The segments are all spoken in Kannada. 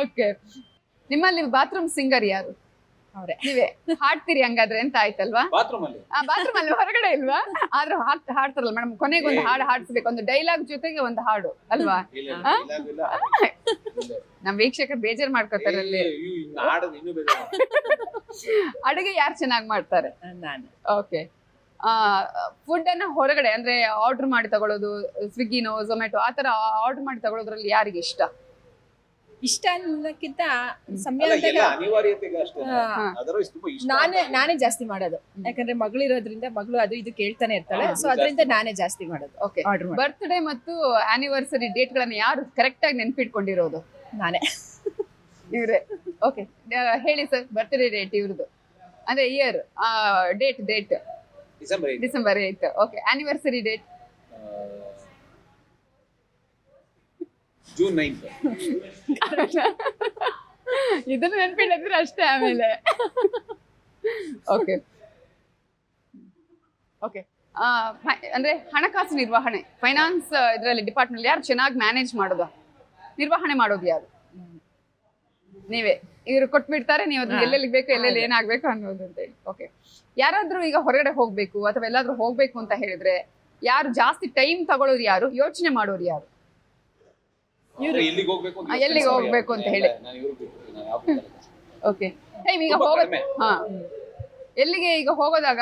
ಓಕೆ. ನಿಮ್ಮಲ್ಲಿ ಬಾತ್ರೂಮ್ ಸಿಂಗರ್ ಯಾರು? ಅವ್ರೆ. ನೀವೇ ಹಾಡ್ತೀರಿ ಹಂಗಾದ್ರೆ ಅಂತ ಆಯ್ತಲ್ವಾ? ಬಾತ್ರೂಮ್ ಅಲ್ಲಿ ಬಾತ್ರೂಮ್ ಅಲ್ಲಿ ಹೊರಗಡೆ ಇಲ್ವಾ? ಆದ್ರೂ ಹಾಡ್ತಾರಲ್ಲ ಮೇಡಮ್, ಕೊನೆಗೆ ಒಂದು ಹಾಡು ಹಾಡ್ಸ್ಬೇಕು, ಒಂದು ಡೈಲಾಗ್ ಜೊತೆಗೆ ಒಂದು ಹಾಡು ಅಲ್ವಾ? ನಮ್ ವೀಕ್ಷಕರು ಬೇಜಾರ್ ಮಾಡ್ಕೋತಾರೆ ಅಲ್ಲಿ. ಅಡುಗೆ ಯಾರು ಚೆನ್ನಾಗಿ ಮಾಡ್ತಾರೆ? ನಾನು. ಓಕೆ. ಫುಡ್ ಅನ್ನ ಹೊರಗಡೆ ಅಂದ್ರೆ ಆರ್ಡರ್ ಮಾಡಿ ತಗೊಳ್ಳೋದು, ಸ್ವಿಗ್ಗಿನೋ ಝೊಮ್ಯಾಟೊ ಆತರ ಆರ್ಡರ್ ಮಾಡಿ ತಗೊಳ್ಳೋದ್ರಲ್ಲಿ ಯಾರಿಗೆ ಇಷ್ಟ? ಇಷ್ಟ ಅನ್ನೋದಕ್ಕಿಂತ ಸಮಯ ನಾನೇ ಜಾಸ್ತಿ ಮಾಡೋದು. ಯಾಕಂದ್ರೆ ಮಗಳು ಇರೋದ್ರಿಂದ ಮಗಳು ಅದು ಇದು ಕೇಳ್ತಾನೆ ಇರ್ತಾಳೆ. ಸೊ ಅದರಿಂದ ನಾನೇ ಜಾಸ್ತಿ ಮಾಡೋದು. ಓಕೆ. ಬರ್ತ್ಡೇ ಮತ್ತು ಆನಿವರ್ಸರಿ ಡೇಟ್ ಗಳನ್ನ ಯಾರು ಕರೆಕ್ಟ್ ಆಗಿ ನೆನ್ಪಿಟ್ಕೊಂಡಿರೋದು? ನಾನೇ. ಇವ್ರೆ. ಓಕೆ, ಹೇಳಿ ಸರ್. ಬರ್ತ್ಡೇ ಡೇಟ್ ಇವ್ರದ್ದು ಅಂದ್ರೆ year, date December 8. Okay. Anniversary date? June 9. ಇದನ್ನು ನೆನ್ಪಿಟ್ಟಿದ್ರೆ ಅಷ್ಟೇ. ಆಮೇಲೆ ಓಕೆ ಓಕೆ. ಅಂದ್ರೆ ಹಣಕಾಸು ನಿರ್ವಹಣೆ, ಫೈನಾನ್ಸ್ ಇದರಲ್ಲಿ ಡಿಪಾರ್ಟ್ಮೆಂಟ್ ಯಾರು ಚೆನ್ನಾಗಿ ಮ್ಯಾನೇಜ್ ಮಾಡೋದು, ನಿರ್ವಹಣೆ ಮಾಡೋದು ಯಾರು? ನೀವೇ. ಇವ್ರು ಕೊಟ್ಬಿಡ್ತಾರೆ, ನೀವು ಅದನ್ನ ಎಲ್ಲೆಲ್ಲಿ ಬೇಕು ಎಲ್ಲೆಲ್ಲಿ ಏನಾಗ್ಬೇಕು ಅನ್ನೋದು ಅಂತ ಹೇಳಿ. ಓಕೆ. ಯಾರಾದ್ರೂ ಈಗ ಹೊರಗಡೆ ಹೋಗ್ಬೇಕು ಅಥವಾ ಎಲ್ಲಾದ್ರೂ ಹೋಗ್ಬೇಕು ಅಂತ ಹೇಳಿದ್ರೆ ಯಾರು ಜಾಸ್ತಿ ಟೈಮ್ ತಗೊಳ್ಳೋರು ಯಾರು, ಯೋಚನೆ ಮಾಡೋರು ಯಾರು? ಎಲ್ಲಿಗೆ ಹೋಗ್ಬೇಕು ಅಂತ ಹೇಳಿ. ಓಕೆ. ಟೈಮ್ ಈಗ ಹೋಗೋದು, ಹಾ, ಎಲ್ಲಿಗೆ ಈಗ ಹೋಗೋದಾಗ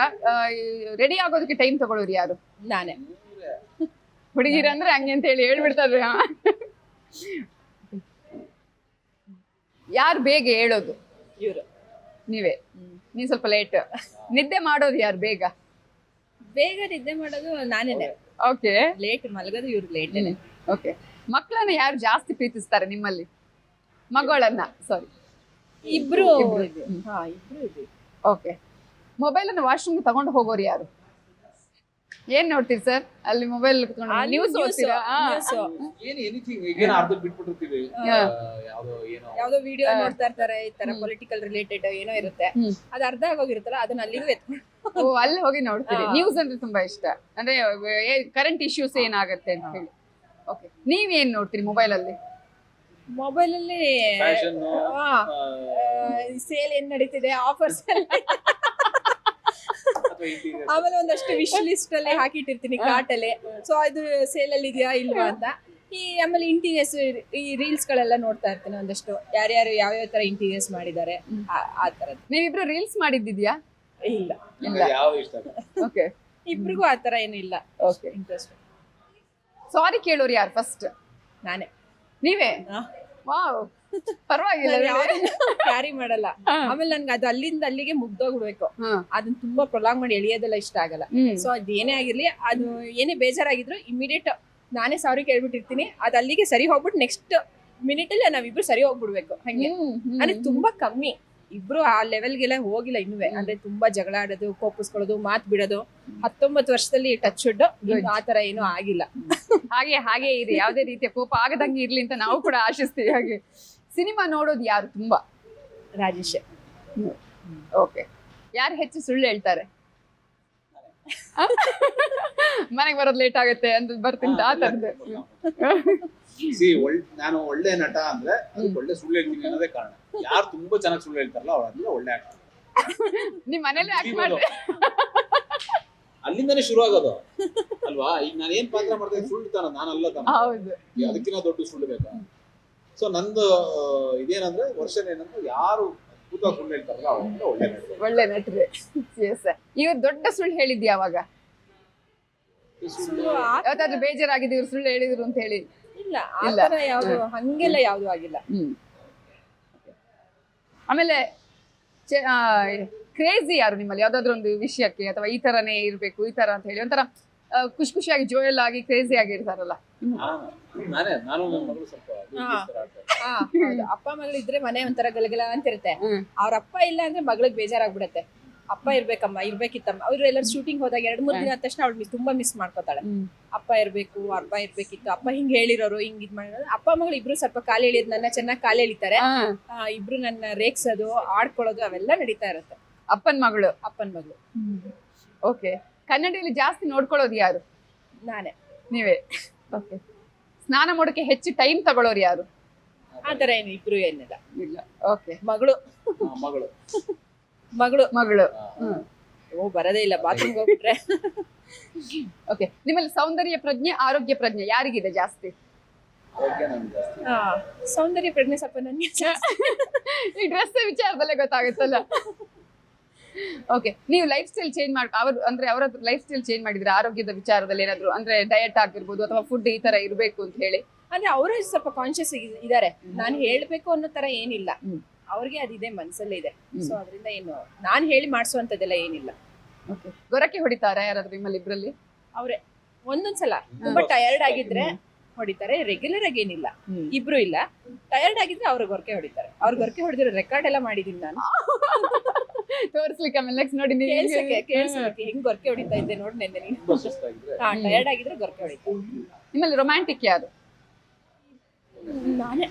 ರೆಡಿ ಆಗೋದಕ್ಕೆ ಟೈಮ್ ತಗೊಳ್ಳೋರು ಯಾರು? ನಾನೇ. ಹುಡುಗಿರಂದ್ರೆ ಹಂಗೆ ಅಂತ ಹೇಳಿ ಹೇಳ್ಬಿಡ್ತಾರೆ. ಯಾರು ಬೇಗ ಹೇಳೋದು? ಇವ್ರು. ನೀವೇ. ನೀವ್ ಸ್ವಲ್ಪ ಲೇಟ್. ನಿದ್ದೆ ಮಾಡೋದು ಯಾರು ಬೇಗ? ಬೇಗ ನಿದ್ದೆ ಮಾಡೋದು ನಾನೇನೆ. ಓಕೆ. ಲೇಟ್ ಮಲಗೋದು ಇವ್ರು ಲೇಟ್. ಓಕೆ. ಮಕ್ಕಳನ್ನ ಯಾರು ಜಾಸ್ತಿ ಪ್ರೀತಿಸ್ತಾರೆ ನಿಮ್ಮಲ್ಲಿ? ಮಗಳನ್ನ, ಸಾರಿ. ಇಬ್ರು. ಓಕೆ. ಮೊಬೈಲ್ ಅನ್ನು ವಾಶ್ರೂಮ್ಗೆ ತಗೊಂಡು ಹೋಗೋರು ಯಾರು? ಏನ್ ನೋಡ್ತೀರಿ ಸರ್ ಅಲ್ಲಿ ಮೊಬೈಲ್? ನ್ಯೂಸ್ ಓದ್ತೀರಾ? ಯಾವ್ದೋ ವಿಡಿಯೋ ನೋಡ್ತಾ ಇರ್ತಾರೆ, ಈ ತರ ಪೊಲಿಟಿಕಲ್ ರಿಲೇಟೆಡ್ ಏನೋ ಇರುತ್ತೆ, ಅದು ಅರ್ಧ ಆಗೋಗಿರುತ್ತಲ್ಲ, ಅದನ್ನ ಅಲ್ಲಿಗೂ ಎತ್ಕೊಂಡು ಅಲ್ಲಿ ಹೋಗಿ ನೋಡ್ತೀರಿ. ನ್ಯೂಸ್ ಅಂದ್ರೆ ತುಂಬಾ ಇಷ್ಟ, ಅಂದ್ರೆ ಕರೆಂಟ್ ಇಶ್ಯೂಸ್ ಏನಾಗುತ್ತೆ ಅಂತ ಹೇಳಿ. ಓಕೆ. ನೀವೇನ್ ನೋಡ್ತೀರಿ ಮೊಬೈಲ್ ಅಲ್ಲಿ? ಮೊಬೈಲ್ ಅಲ್ಲಿ ಸೇಲ್ ಏನ್ ನಡೀತಿದೆ, ಆಫರ್ಸ್ ಆಮೇಲೆ ಒಂದಷ್ಟು ವಿಶ್ ಲಿಸ್ಟ್ ಅಲ್ಲಿ ಹಾಕಿಟ್ಟಿರ್ತೀನಿ ಕಾರ್ಟ್ ಅಲ್ಲಿ. ಸೊ ಅದು ಸೇಲ್ ಅಲ್ಲಿ ಇದೆಯಾ ಇಲ್ವಾ ಅಂತ. ಆಮೇಲೆ ಇಂಟೀರಿಯರ್ಸ್, ಈ ರೀಲ್ಸ್ ಗಳೆಲ್ಲ ನೋಡ್ತಾ ಇರ್ತೀನಿ ಒಂದಷ್ಟು, ಯಾರ್ಯಾರು ಯಾವ್ಯಾವ ತರ ಇಂಟೀರಿಯರ್ಸ್ ಮಾಡಿದ್ದಾರೆ ಆ ತರದ್ದು. ನೀವಿಬ್ರು ರೀಲ್ಸ್ ಮಾಡಿದ್ದಿದ್ಯಾ? ಇಲ್ಲ. ಓಕೆ. ಇಬ್ರಿಗೂ ಆ ತರ ಏನು ಇಲ್ಲ. ಓಕೆ. ಇಂಟ್ರೆಸ್ಟ್. ಸಾರಿ ಕೇಳೋರು ಯಾರು ಫಸ್ಟ್? ನಾನೇ. ನೀವೇ? ವಾವ್, ಪರವಾಗಿಲ್ಲ. ಕ್ಯಾರಿ ಮಾಡಲ್ಲ. ಆಮೇಲೆ ನನ್ಗೆ ಅದು ಅಲ್ಲಿಂದ ಅಲ್ಲಿಗೆ ಮುಗ್ದೋಗ್ಬಿಡ್ಬೇಕು. ಅದನ್ನ ತುಂಬಾ ಪ್ರೊಲಾಂಗ್ ಮಾಡಿ ಎಳಿಯೋದೆಲ್ಲ ಇಷ್ಟ ಆಗಲ್ಲ. ಸೊ ಅದ್ ಏನೇ ಆಗಿರ್ಲಿ, ಅದು ಏನೇ ಬೇಜಾರಾಗಿದ್ರು ಇಮಿಡಿಯೇಟ್ ನಾನೇ ಸಾರಿ ಕೇಳ್ಬಿಟ್ಟಿರ್ತೀನಿ. ಅದ್ ಅಲ್ಲಿಗೆ ಸರಿ ಹೋಗ್ಬಿಟ್ಟು ನೆಕ್ಸ್ಟ್ ಮಿನಿಟ್ ಅಲ್ಲಿ ನಾವಿಬ್ರು ಸರಿ ಹೋಗ್ಬಿಡ್ಬೇಕು. ಹಂಗೆ ಅಂದ್ರೆ ತುಂಬಾ ಕಮ್ಮಿ. ಇಬ್ರು ಆ ಲೆವೆಲ್ಗೆಲ್ಲ ಹೋಗಿಲ್ಲ ಇನ್ನುವೆ. ಅಂದ್ರೆ ತುಂಬಾ ಜಗಳ ಆಡೋದು, ಕೋಪಿಸ್ಕೊಳ್ಳೋದು, ಮಾತ್ ಬಿಡೋದು. 19 ವರ್ಷದಲ್ಲಿ ಟಚ್ ವುಡ್ ಆತರ ಏನೂ ಆಗಿಲ್ಲ. ಹಾಗೆ ಇರಿ, ಯಾವ್ದೇ ರೀತಿಯ ಕೋಪ ಆಗದಂಗೆ ಇರ್ಲಿ ಅಂತ ನಾವು ಕೂಡ ಆಶಿಸ್ತೀವಿ. ಹಾಗೆ ಸಿನಿಮಾ ನೋಡೋದು ಯಾರು ತುಂಬಾ? ರಾಜೇಶ್. ಓಕೆ. ಯಾರು ಹೆಚ್ಚು ಸುಳ್ಳು ಹೇಳ್ತಾರೆ? ಮನೆಗೆ ಬರೋದು ಲೇಟ್ ಆಗುತ್ತೆ ಅಂತ ಬರ್ತೀನಿ ಆ ತರದ್ದು. ನಾನು ಒಳ್ಳೆ ನಟ ಅಂದ್ರೆ ಒಳ್ಳೆ ಸುಳ್ಳು ಹೇಳ್ತೀನಿ ಅನ್ನೋದೇ ಕಾರಣ. ಯಾರು ತುಂಬಾ ಚೆನ್ನಾಗಿ ಸುಳ್ಳು ಹೇಳ್ತಾರಲ್ಲ ಅವ್ರ ಒಳ್ಳೆ ಆಕ್ಟರ್. ನಿಮ್ ಮನೇಲಿ ಆಕ್ಟ್ ಮಾಡ್ರಿ, ಅಲ್ಲಿಂದಾನೇ ಶುರು ಆಗೋದು ಅಲ್ವಾ? ಈಗ ನಾನು ಏನ್ ಪಾತ್ರ ಮಾಡ್ತೀನಿ, ಸುಳ್ಳು ತಾನ ನಾನಲ್ಲ ತಾನ. ಹೌದು. ಅದಕ್ಕಿಂತ ದೊಡ್ಡ ಸುಳ್ಳು ಬೇಕಾ? ಸೊ ನಂದು ಇದೇನಂದ್ರೆ ವರ್ಷನ್ ಏನಂದ್ರೆ ಯಾರು ಅದ್ಭುತ ಸುಳ್ಳು ಹೇಳ್ತಾರಲ್ಲ ಅವ್ರ ಒಳ್ಳೆ ನಟರು. ಇವ್ರು ದೊಡ್ಡ ಸುಳ್ಳು ಹೇಳಿದ್ಯಾ ಯಾವಾಗ? ಯಾವತ್ತಾದ್ರೂ ಬೇಜಾರಾಗಿದೆ ಇವ್ರು ಸುಳ್ಳು ಹೇಳಿದ್ರು ಅಂತ ಹೇಳಿ? ಇಲ್ಲ, ಆತರ ಯಾವ್ದು ಹಂಗೆಲ್ಲ ಯಾವ್ದು ಆಗಿಲ್ಲ. ಆಮೇಲೆ ಕ್ರೇಜಿ ಯಾರು ನಿಮ್ಮಲ್ಲಿ ಯಾವ್ದಾದ್ರು ಒಂದು ವಿಷಯಕ್ಕೆ, ಅಥವಾ ಈ ತರನೇ ಇರ್ಬೇಕು ಈ ತರ ಅಂತ ಹೇಳಿ ಒಂಥರ ಖುಷಿಯಾಗಿ ಜೋಯಲ್ ಆಗಿ ಕ್ರೇಜಿ ಆಗಿ ಇರ್ತಾರಲ್ಲ? ಅಪ್ಪ ಮಗಳು ಇದ್ರೆ ಮನೆ ಒಂಥರ ಗಲಗಲ ಅಂತ ಇರುತ್ತೆ. ಅವ್ರ ಅಪ್ಪ ಇಲ್ಲ ಅಂದ್ರೆ ಮಗಳಿಗೆ ಬೇಜಾರಾಗ್ಬಿಡತ್ತೆ. ಅಪ್ಪ ಇರ್ಬೇಕಮ್ಮ, ಇರ್ಬೇಕಿತ್ತಮ್ಮ. ಅವ್ರು ಎಲ್ಲರೂ ಶೂಟಿಂಗ್ ಹೋದಾಗ 2-3 ದಿನ ಆದ ತಕ್ಷಣ ಅವಳು ತುಂಬಾ ಮಿಸ್ ಮಾಡ್ಕೋತಾಳೆ. ಅಪ್ಪ ಇರ್ಬೇಕು, ಅಪ್ಪ ಇರ್ಬೇಕಿತ್ತು, ಅಪ್ಪ ಹಿಂಗ್ ಹೇಳಿರೋರು, ಹಿಂಗ್ ಇದ್ ಮಾಡಿರೋರು. ಅಪ್ಪ ಮಗಳು ಇಬ್ರು ಸ್ವಲ್ಪ ಕಾಲು ಎಳಿಯೋದು, ನನ್ನ ಚೆನ್ನಾಗಿ ಕಾಲು ಎಳಿತಾರೆ. ಇಬ್ರು ನನ್ನ ರೇಗ್ಸೋದು, ಆಡ್ಕೊಳ್ಳೋದು ಅವೆಲ್ಲ ನಡೀತಾ ಇರುತ್ತೆ. ಅಪ್ಪನ್ ಮಗಳು? ಅಪ್ಪನ್ ಮಗಳು. ಓಕೆ. ಕನ್ನಡಿಯಲ್ಲಿ ಜಾಸ್ತಿ ನೋಡ್ಕೊಳ್ಳೋದು ಯಾರು? ನಾನೇ. ನೀವೇ. ಓಕೆ. ಸ್ನಾನ ಮಾಡೋಕೆ ಹೆಚ್ಚು ಟೈಮ್ ತಗೊಳ್ಳೋರು ಯಾರು? ಆ ತರ ಏನು ಇಬ್ರು ಏನಿಲ್ಲ. ಇಲ್ಲ. ಓಕೆ. ಮಗಳು ಮಗಳು. ಮಗಳು ಮಗಳು. ಓ ಬರದೇ ಇಲ್ಲ ಬಾತ್ರೂಮ್ಗೆ ಹೋಗ್ಬಿಟ್ರೆ. ಓಕೆ. ನಿಮ್ಮಲ್ಲಿ ಸೌಂದರ್ಯ ಪ್ರಜ್ಞೆ ಆರೋಗ್ಯ ಪ್ರಜ್ಞೆ ಯಾರಿಗಿದೆ ಜಾಸ್ತಿ? ಆರೋಗ್ಯ ನಮ್ಗೆ ಜಾಸ್ತಿ. ಸೌಂದರ್ಯ ಪ್ರಜ್ಞೆ ಸ್ವಲ್ಪ ನನಗೆ ಈ ಡ್ರೆಸ್ ವಿಚಾರದಲ್ಲೇ ಗೊತ್ತಾಗುತ್ತಲ್ಲ. ಓಕೆ. ನೀವು ಲೈಫ್ ಸ್ಟೈಲ್ ಚೇಂಜ್ ಅವರ ಲೈಫ್ ಸ್ಟೈಲ್ ಚೇಂಜ್ ಮಾಡಿದ್ರೆ ಆರೋಗ್ಯದ ವಿಚಾರದಲ್ಲಿ ಏನಾದ್ರು ಅಂದ್ರೆ ಡಯಟ್ ಆಗಿರ್ಬೋದು ಅಥವಾ ಫುಡ್ ಈ ತರ ಇರಬೇಕು ಅಂತ ಹೇಳಿ? ಅಂದ್ರೆ ಅವರೇ ಸ್ವಲ್ಪ ಕಾನ್ಶಿಯಸ್ ಇದಾರೆ. ನಾನು ಹೇಳ್ಬೇಕು ಅನ್ನೋ ತರ ಏನಿಲ್ಲ, ಅವ್ರಿಗೆ ಅದಿದೆ ಮನ್ಸಲ್ಲೇ ಇದೆ. ಸೊ ಅದರಿಂದ ಏನು ನಾನು ಹೇಳಿ ಮಾಡಿಸುವಂತದ್ದೆಲ್ಲ ಏನಿಲ್ಲ. ಗೊರಕೆ ಹೊಡಿತಾರಾ ಯಾರಾದ್ರೂ ನಿಮ್ಮಲ್ಲಿ ಇಬ್ರಲ್ಲಿ? ಅವ್ರೆ ಒಂದೊಂದ್ಸಲ ತುಂಬಾ ಟಯರ್ಡ್ ಆಗಿದ್ರೆ ಹೊಡಿತಾರೆ, ರೆಗ್ಯುಲರ್ ಆಗಿ ಏನಿಲ್ಲ. ಇಬ್ರು ಇಲ್ಲ, ಟಯರ್ಡ್ ಆಗಿದ್ರೆ ಅವ್ರು ಗೊರಕೆ ಹೊಡಿತಾರೆ. ಅವ್ರು ಗೊರಕೆ ಹೊಡೆದಿರೋ ರೆಕಾರ್ಡ್ ಎಲ್ಲ ಮಾಡಿದೀನಿ ನಾನು. ತೋರಿಸ್ಲಿಕ್ಕೆ ಆಮೇಲೆ ನೆಕ್ಸ್ಟ್ ನೋಡಿ ನೀವು ಕೇಳಿಸ್ಲಿಕ್ಕೆ ಹೆಂಗ್ ಗೊರಕೆ ಹೊಡಿತಾ ಇದ್ದೆ ನೋಡಿ ನೆನ್ನೆ ನೀನು. ತುಂಬಾ ಸುಸ್ತಾಗಿದ್ರೆ ಟಯರ್ಡ್ ಆಗಿದ್ರೆ ಗೊರಕೆ ಹೊಡಿತಾರೆ. ನಿಮ್ಮಲ್ಲಿ ರೊಮ್ಯಾಂಟಿಕ್ ಯಾರು? ನಾನೇ.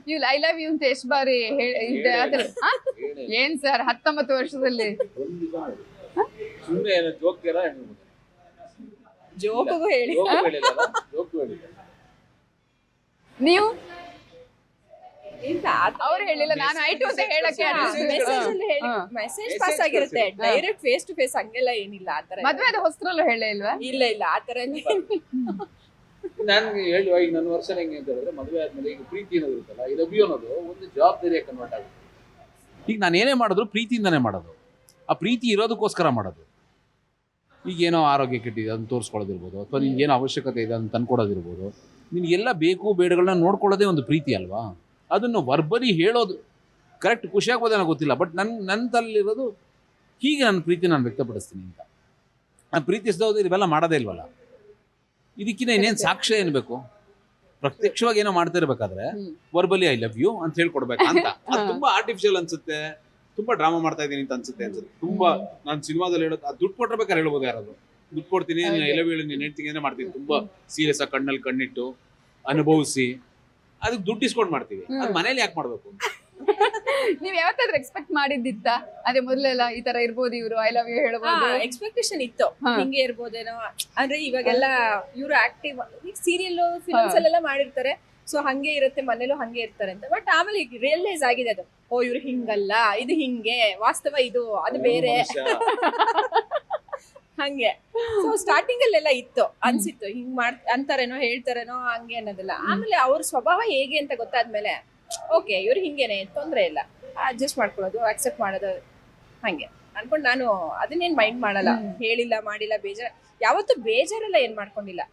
ನೀವು ಐ ಲವ್ ಯು ಅಂತ ಎಷ್ಟು ಬಾರಿ ಏನ್ ಸರ್ 19 ವರ್ಷದಲ್ಲಿ? ಸುಮ್ಮನೆ ಏನೋ ಜೋಕ್ತೀರಾ? ಜೋಕಗೂ ಹೇಳಿ. ಜೋಕು ಹೇಳಿಲ್ಲ. ನೀವು? ಇಲ್ಲ ಅವ್ರು ಹೇಳಿಲ್ಲ, ನಾನು ಆಯ್ತು ಅಂತ ಹೇಳಕ್ಕೆ. ಮೆಸೇಜ್ ಪಾಸ್ ಆಗಿರುತ್ತೆ, ಡೈರೆಕ್ಟ್ ಫೇಸ್ ಟು ಫೇಸ್ ಹಂಗೆಲ್ಲ ಏನಿಲ್ಲ. ಆತರ ಮದ್ವೆ ಆದ ಹೊಸತ್ರಲ್ಲೂ ಹೇಳೇ ಇಲ್ವಾ? ಇಲ್ಲ ಇಲ್ಲ ಆತರ ನನ್ಗೆ ಹೇಳುವ ಈಗ ನನ್ನ ವರ್ಷ ಹೆಂಗೆ ಅಂತ ಹೇಳಿದ್ರೆ, ಮದುವೆ ಆದ್ಮೇಲೆ ಈಗ ಪ್ರೀತಿ ಅನ್ನೋದು ಇರುತ್ತಲ್ಲ, ಈ ಲವ್ ಯು ಅನ್ನೋದು ಒಂದು ಜವಾಬ್ದಾರಿಯಾಗಿ ಕನ್ವರ್ಟ್ ಆಗುತ್ತೆ. ಈಗ ನಾನು ಏನೇ ಮಾಡಿದ್ರು ಪ್ರೀತಿಯಿಂದನೇ ಮಾಡೋದು, ಆ ಪ್ರೀತಿ ಇರೋದಕ್ಕೋಸ್ಕರ ಮಾಡೋದು. ಈಗ ಏನೋ ಆರೋಗ್ಯ ಕೆಟ್ಟಿದೆ ಅದನ್ನ ತೋರಿಸ್ಕೊಳ್ಳೋದಿರ್ಬೋದು, ಅಥವಾ ನಿನ್ಗೆ ಏನೋ ಅವಶ್ಯಕತೆ ಇದೆ ಅದನ್ನ ತಂದ್ಕೊಡೋದಿರ್ಬೋದು. ನಿನಗೆಲ್ಲ ಬೇಕು ಬೇಡಗಳನ್ನ ನೋಡ್ಕೊಳ್ಳೋದೇ ಒಂದು ಪ್ರೀತಿ ಅಲ್ವಾ? ಅದನ್ನು ವರ್ಬಲಿ ಹೇಳೋದು ಕರೆಕ್ಟ್ ಖುಷಿ ಆಗ್ಬೋದೇನೋ ಗೊತ್ತಿಲ್ಲ, ಬಟ್ ನನ್ನ ತಲೆಯಲ್ಲಿರೋದು ಹೀಗೆ ನನ್ನ ಪ್ರೀತಿ ನಾನು ವ್ಯಕ್ತಪಡಿಸ್ತೀನಿ ಅಂತ. ನಾನು ಪ್ರೀತಿಸಿದವ್ರು ಇವೆಲ್ಲ ಮಾಡೋದೇ ಇಲ್ವಲ್ಲ. ಇದಕ್ಕಿಂತ ಇನ್ನೇನು ಸಾಕ್ಷ್ಯ ಏನು ಬೇಕು? ಪ್ರತ್ಯಕ್ಷವಾಗಿ ಏನೋ ಮಾಡ್ತಾ ಇರ್ಬೇಕಾದ್ರೆ ವರ್ಬಲಿ ಐ ಲವ್ ಯು ಅಂತ ಹೇಳ್ಕೊಡ್ಬೇಕು ಅಂತ. ಅದು ತುಂಬಾ ಆರ್ಟಿಫಿಷಿಯಲ್ ಅನ್ಸುತ್ತೆ, ತುಂಬಾ ಡ್ರಾಮಾ ಮಾಡ್ತಾ ಇದ್ದೀನಿ ಅಂತ ಅನ್ಸುತ್ತೆ. ತುಂಬಾ ನಾನು ಸಿನಿಮಾದಲ್ಲಿ ಹೇಳೋದು ಅದು ದುಡ್ಡು ಕೊಟ್ಟಿರ್ಬೇಕಾದ್ರೆ ಹೇಳ್ಬೋದು. ಯಾರಾದ್ರು ದುಡ್ಡು ಕೊಡ್ತೀನಿ ಐ ಲವ್ ಯು ನೀನು ಹೇಳ್ತೀನಿ ಮಾಡ್ತೀನಿ, ತುಂಬಾ ಸೀರಿಯಸ್ ಆಗಿ ಕಣ್ಣಲ್ಲಿ ಕಣ್ಣಿಟ್ಟು ಅನುಭವಿಸಿ ಅದಕ್ಕೆ ದುಡ್ಡು ಇಸ್ಕೊಂಡು ಮಾಡ್ತೀವಿ. ಅದು ಮನೇಲಿ ಯಾಕೆ ಮಾಡ್ಬೇಕು? ನೀವ್ ಯಾವತ್ತಾದ್ರೂ ಎಕ್ಸ್ಪೆಕ್ಟ್ ಮಾಡಿದ್ದಿತ್ತ? ಅದೇ ಮೊದಲೆಲ್ಲ ಈ ತರ ಇರ್ಬೋದು, ಇವ್ರು ಐ ಲವ್ ಯು ಹೇಳ್ಬೋದು? ಎಕ್ಸ್ಪೆಕ್ಟೇಷನ್ ಇತ್ತು, ಹಿಂಗೆ ಇರ್ಬೋದೇನೋ. ಅಂದ್ರೆ ಇವಾಗೆಲ್ಲ ಇವ್ರು ಆಕ್ಟಿವ್ ಸೀರಿಯಲ್ ಫಿಲ್ಮ್ಸ್ ಅಲ್ಲೆಲ್ಲ ಮಾಡಿರ್ತಾರೆ, ಸೊ ಹಂಗೆ ಇರುತ್ತೆ, ಮನೇಲೂ ಹಂಗೆ ಇರ್ತಾರೆ ಅಂತ. ಬಟ್ ಆಮೇಲೆ ಈಗ ರಿಯಲೈಸ್ ಆಗಿದೆ ಅದು, ಓ ಇವ್ರು ಹಿಂಗಲ್ಲ, ಇದು ಹಿಂಗೆ, ವಾಸ್ತವ ಇದು, ಅದು ಬೇರೆ ಹಂಗೆ. ಸೊ ಸ್ಟಾರ್ಟಿಂಗ್ ಅಲ್ಲೆಲ್ಲ ಇತ್ತು, ಅನ್ಸಿತ್ತು ಹಿಂಗ್ ಅಂತಾರೇನೋ ಹೇಳ್ತಾರೇನೋ ಹಂಗೆ ಅನ್ನೋದಿಲ್ಲ. ಆಮೇಲೆ ಅವ್ರ ಸ್ವಭಾವ ಹೇಗೆ ಅಂತ ಗೊತ್ತಾದ್ಮೇಲೆ ಓಕೆ ಇವ್ರು ಹಿಂಗೇನೆ, ತೊಂದ್ರೆ ಇಲ್ಲ, ಅಡ್ಜಸ್ಟ್ ಮಾಡ್ಕೊಳ್ಳೋದು, ಅಕ್ಸೆಪ್ಟ್ ಮಾಡೋದು ಹಂಗೆ ಅನ್ಕೊಂಡು ನಾನು ಅದನ್ನೇನ್ ಮೈಂಡ್ ಮಾಡಲ್ಲ. ಹೇಳಿಲ್ಲ ಮಾಡಿಲ್ಲ ಬೇಜಾರ್, ಯಾವತ್ತೂ ಬೇಜಾರೆಲ್ಲ ಏನ್ ಮಾಡ್ಕೊಂಡಿಲ್ಲ.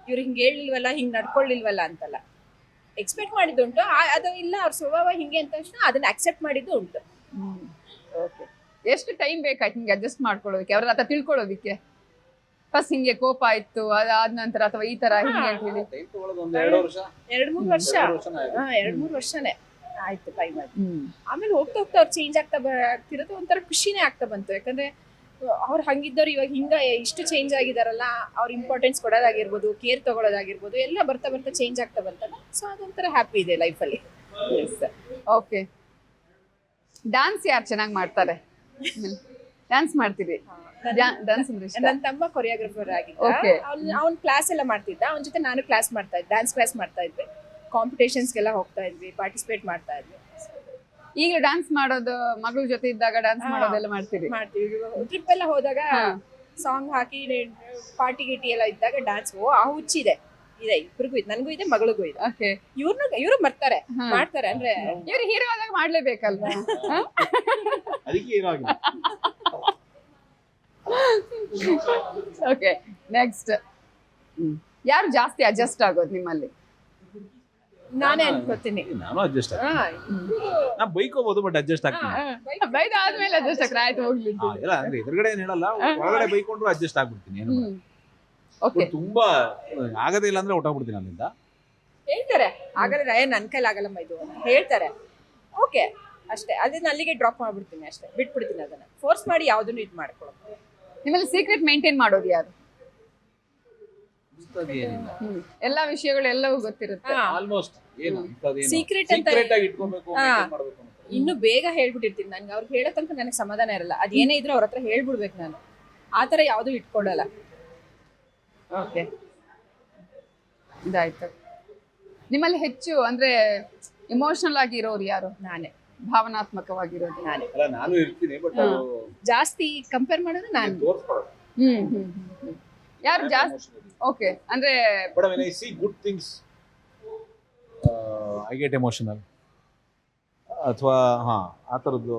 ಇವ್ರು ಹಿಂಗ್ ಹೇಳಿಲ್ವಲ್ಲ, ಹಿಂಗ್ ನಡ್ಕೊಳ್ಳಿಲ್ವಲ್ಲ ಅಂತಲ್ಲ. ಎಕ್ಸ್ಪೆಕ್ಟ್ ಮಾಡಿದ್ದು ಉಂಟು, ಅದು ಇಲ್ಲ ಅವ್ರ ಸ್ವಭಾವ ಹಿಂಗೆ ಅಂತ ತಕ್ಷಣ ಅದನ್ನ ಅಕ್ಸೆಪ್ಟ್ ಮಾಡಿದ್ದು ಉಂಟು. ಓಕೆ. ಎಷ್ಟು ಟೈಮ್ ಬೇಕಾಯ್ತು ನಿಮ್ಗೆ ಅಡ್ಜಸ್ಟ್ ಮಾಡ್ಕೊಳ್ಳೋದಕ್ಕೆ, ಅವ್ರ ಹತ್ರ ತಿಳ್ಕೊಳ್ಳೋದಿಕ್ಕೆ? ಫಸ್ಟ್ ಹಿಂಗೆ ಕೋಪ ಆಯ್ತು, ಅದಾದ ನಂತರ ಅಥವಾ ಈ ತರ ಹಿಂಗೆ ಅಂತ ಹೇಳಿ? 2-3 ವರ್ಷ 2-3 ವರ್ಷನೇ ಆಯ್ತು ಟೈಮ್ ಆಯ್ತು. ಆಮೇಲೆ ಹೋಗ್ತಾ ಹೋಗ್ತಾ ಅವ್ರು ಚೇಂಜ್ ಆಗ್ತಾ ಬರ್ತಿರೋದು ಒಂಥರ ಖುಷಿನೇ ಆಗ್ತಾ ಬಂತು. ಯಾಕಂದ್ರೆ ಅವ್ರು ಹಂಗಿದ್ದವ್ರು ಇವಾಗ ಹಿಂಗ ಇಷ್ಟು ಚೇಂಜ್ ಆಗಿದಾರಲ್ಲ, ಅವ್ರ ಇಂಪಾರ್ಟೆನ್ಸ್ ಕೊಡೋದಾಗಿರ್ಬೋದು, ಕೇರ್ ತಗೊಳ್ಳೋದಾಗಿರ್ಬೋದು, ಎಲ್ಲ ಬರ್ತಾ ಬರ್ತಾ ಚೇಂಜ್ ಆಗ್ತಾ ಬಂತಲ್ಲ. ಸೊ ಅದೊಂಥರ ಹ್ಯಾಪಿ ಇದೆ ಲೈಫಲ್ಲಿ. ಓಕೆ. ಡ್ಯಾನ್ಸ್ ಯಾರು ಚೆನ್ನಾಗಿ ಮಾಡ್ತಾರೆ? ಡ್ಯಾನ್ಸ್ ಮಾಡ್ತೀರಿ? ಡ್ಯಾನ್ಸ್ ಅಂದ್ರೆ ಇಷ್ಟ? ನನ್ನ ತಮ್ಮ ಕೊರಿಯೋಗ್ರಾಫರ್ ಆಗಿದ್ದ, ಅವ್ನ್ ಕ್ಲಾಸ್ ಎಲ್ಲ ಮಾಡ್ತಿದ್ದ. ಅವನ ಜೊತೆ ನಾನು ಕ್ಲಾಸ್ ಮಾಡ್ತಾ ಇದ್ದೆ, ಡ್ಯಾನ್ಸ್ ಕ್ಲಾಸ್ ಮಾಡ್ತಾ ಇದ್ವಿ, ಕಾಂಪಿಟೇಷನ್ಸ್ಗೆಲ್ಲ ಹೋಗ್ತಾ ಇದ್ವಿ, ಪಾರ್ಟಿಸಿಪೇಟ್ ಮಾಡ್ತಾ ಇದ್ವಿ. ಈಗ ಡ್ಯಾನ್ಸ್ ಮಾಡೋದು ಮಗಳ ಜೊತೆ ಇದ್ದಾಗ ಡ್ಯಾನ್ಸ್ ಮಾಡೋದೆಲ್ಲ ಮಾಡ್ತೀವಿ. ಟ್ರಿಪ್ ಎಲ್ಲ ಹೋದಾಗ ಸಾಂಗ್ ಹಾಕಿ ಪಾರ್ಟಿ ಗಿಟಿ ಎಲ್ಲ ಇದ್ದಾಗ ಡ್ಯಾನ್ಸ್ ಆ ಹುಚ್ಚಿದೆ ಇದೆ, ಇಬ್ರಿಗೂ ಇದೆ, ನನಗೂ ಇದೆ, ಮಗಳಿಗೂ ಇದೆ. ಓಕೆ. ಇವ್ರು ಮಾಡ್ತಾರೆ ಅಂದ್ರೆ ಇವ್ರು ಹೀರೋ ಆದಾಗ ಮಾಡ್ಲೇಬೇಕಲ್ವಾ? ಅದಕ್ಕೆ ಹೀರೋ ಆಗಿ. ಓಕೆ. ನೆಕ್ಸ್ಟ್, ಯಾರು ಜಾಸ್ತಿ ಅಡ್ಜಸ್ಟ್ ಆಗೋದು ನಿಮ್ಮಲ್ಲಿ? ನಾನೇ ಅನ್ಕೋತೀನಿ. ನಾನು ಅಡ್ಜಸ್ಟ್ ನಾ ಬೈಕೋಬಹುದು, ಬಟ್ ಅಡ್ಜಸ್ಟ್ ಆಗ್ತೀನಿ. ಬೈದ ಆದ್ಮೇಲೆ ಅಡ್ಜಸ್ಟ್ ಆಗ್ತಾರೆ, ಆಯ್ತು ಹೋಗ್ಲಿ ಇಲ್ಲ ಅಂದ್ರೆ ಎದುರುಗಡೆ ಏನ್ ಹೇಳಲ್ಲ, ಒಳಗಡೆ ಬೈಕೊಂಡ್ರು ಅಡ್ಜಸ್ಟ್ ಆಗ್ಬಿಡ್ತೀನಿ. ಏನು ಓಕೆ. ತುಂಬಾ ಆಗದೇ ಇಲ್ಲ ಅಂದ್ರೆ ಹೊಟ್ಟೋಗ್ಬಿಡ್ತೀನಿ ಅಲ್ಲಿಂದ. ಹೇಳ್ತಾರೆ ಆಗಲ್ಲ, ನನ್ ಕೈಲಿ ಆಗಲ್ಲಮ್ಮ ಇದು ಹೇಳ್ತಾರೆ, ಓಕೆ ಅಷ್ಟೇ, ಅದನ್ನ ಅಲ್ಲಿಗೆ ಡ್ರಾಪ್ ಮಾಡ್ಬಿಡ್ತೀನಿ ಅಷ್ಟೇ, ಬಿಟ್ಬಿಡ್ತೀನಿ. ಅದನ್ನ ಫೋರ್ಸ್ ಮಾಡಿ ಯಾವ್ದನ್ನು ಇದು ಮಾಡ್ಕೊಳ್ಳೋದು. ನಿಮ್ಮಲ್ಲಿ ಸೀಕ್ರೆಟ್ ಮೇಂಟೈನ್ ಮಾಡೋದು ಯಾರು? ಎಲ್ಲಾ ವಿಷಯಗಳು ಎಲ್ಲವೂ ಗೊತ್ತಿರುತ್ತೆ ಆಲ್ಮೋಸ್ಟ್. ಏನು ಸೀಕ್ರೆಟ್ ಅಂತ ಆಗಿ ಇಟ್ಕೋಬೇಕು, ಮಾಡಬೇಕು. ಇನ್ನು ಬೇಗ ಹೇಳ್ಬಿಟ್ಟಿರ್ತೀನಿ. ನನ್ಗೆ ಅವ್ರಿಗೆ ಹೇಳೋ ತನಕ ನನಗೆ ಸಮಾಧಾನ ಇರಲ್ಲ. ಅದೇನೇ ಇದ್ರು ಅವ್ರ ಹತ್ರ ಹೇಳ್ಬಿಡ್ಬೇಕು ನಾನು. ಆತರ ಯಾವ್ದು ಇಟ್ಕೊಳ್ಳಲ್ಲ. ಓಕೆ, ಇದಾಯ್ತು. ನಿಮ್ಮಲ್ಲಿ ಹೆಚ್ಚು ಅಂದ್ರೆ ಇಮೋಷನಲ್ ಆಗಿ ಇರೋರು ಯಾರು? ನಾನೇ ಭಾವನಾತ್ಮಕವಾಗಿರೋದು ನಾನೇ ಅಲ್ಲ ನಾನು ಇರ್ತೀನಿ ಬಟ್ ಜಾಸ್ತಿ ಕಂಪೇರ್ ಮಾಡೋದು ನಾನು. ಯಾರು ಜಾಸ್ತಿ? ಓಕೆ, ಅಂದ್ರೆ but when I see good things I get emotional ಅಥವಾ ಆ ಥರದ್ದು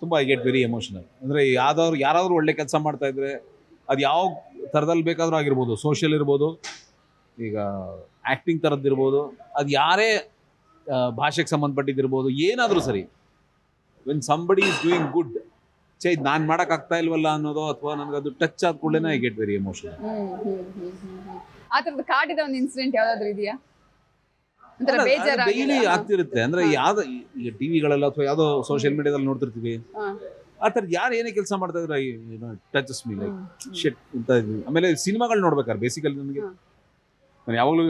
ತುಂಬ ಐ ಗೆಟ್ ವೆರಿ ಎಮೋಷನಲ್. ಅಂದರೆ ಯಾರಾದರೂ ಒಳ್ಳೆ ಕೆಲಸ ಮಾಡ್ತಾ ಇದ್ರೆ ಅದು ಯಾವ ಥರದಲ್ಲಿ ಬೇಕಾದರೂ ಆಗಿರ್ಬೋದು, ಸೋಷಿಯಲ್ ಇರ್ಬೋದು, ಈಗ ಆ್ಯಕ್ಟಿಂಗ್ ಥರದ್ದಿರ್ಬೋದು, ಅದು ಯಾರೇ ಭಾಷೆಗೆ ಸಂಬಂಧಪಟ್ಟಿದ್ದಿರ್ಬೋದು, ಏನಾದರೂ ಸರಿ, when somebody is doing good, ಇದು ನಾನು ಮಾಡೋಕ್ಕಾಗ್ತಾ ಇಲ್ವಲ್ಲ ಅನ್ನೋದು ಅಥವಾ ನನಗದು ಟಚ್ ಆದ ಕೂಡಲೇ ಐ ಗೆಟ್ ವೆರಿ ಎಮೋಷನಲ್. ಆ ಥರದ್ದು ಕಾಡಿದ ಒಂದು ಇನ್ಸಿಡೆಂಟ್ ಯಾವ್ದಾದ್ರು ಇದೆಯಾ? ಒಂಥರ ಬೇಜಾರಾಗಿ ಡೈಲಿ ಆಗ್ತಿರುತ್ತೆ. ಅಂದರೆ ಯಾವ್ದು ಈಗ ಟಿವಿಗಳೆಲ್ಲ ಅಥವಾ ಯಾವುದೋ ಸೋಷಿಯಲ್ ಮೀಡಿಯಾದಲ್ಲಿ ನೋಡ್ತಿರ್ತೀವಿ, ಆ ಥರದ್ದು ಯಾರು ಏನೇ ಕೆಲಸ ಮಾಡ್ತಾ ಇದ್ರೆ ಟಚಸ್ ಮೀ ಲೈಕ್ ಶಿಟ್ ಅಂತ ಇದ್ವಿ. ಆಮೇಲೆ ಸಿನಿಮಾಗಳು ನೋಡ್ಬೇಕಾದ್ರೆ ಬೇಸಿಕಲಿ ನನಗೆ ನಾನು ಯಾವಾಗಲೂ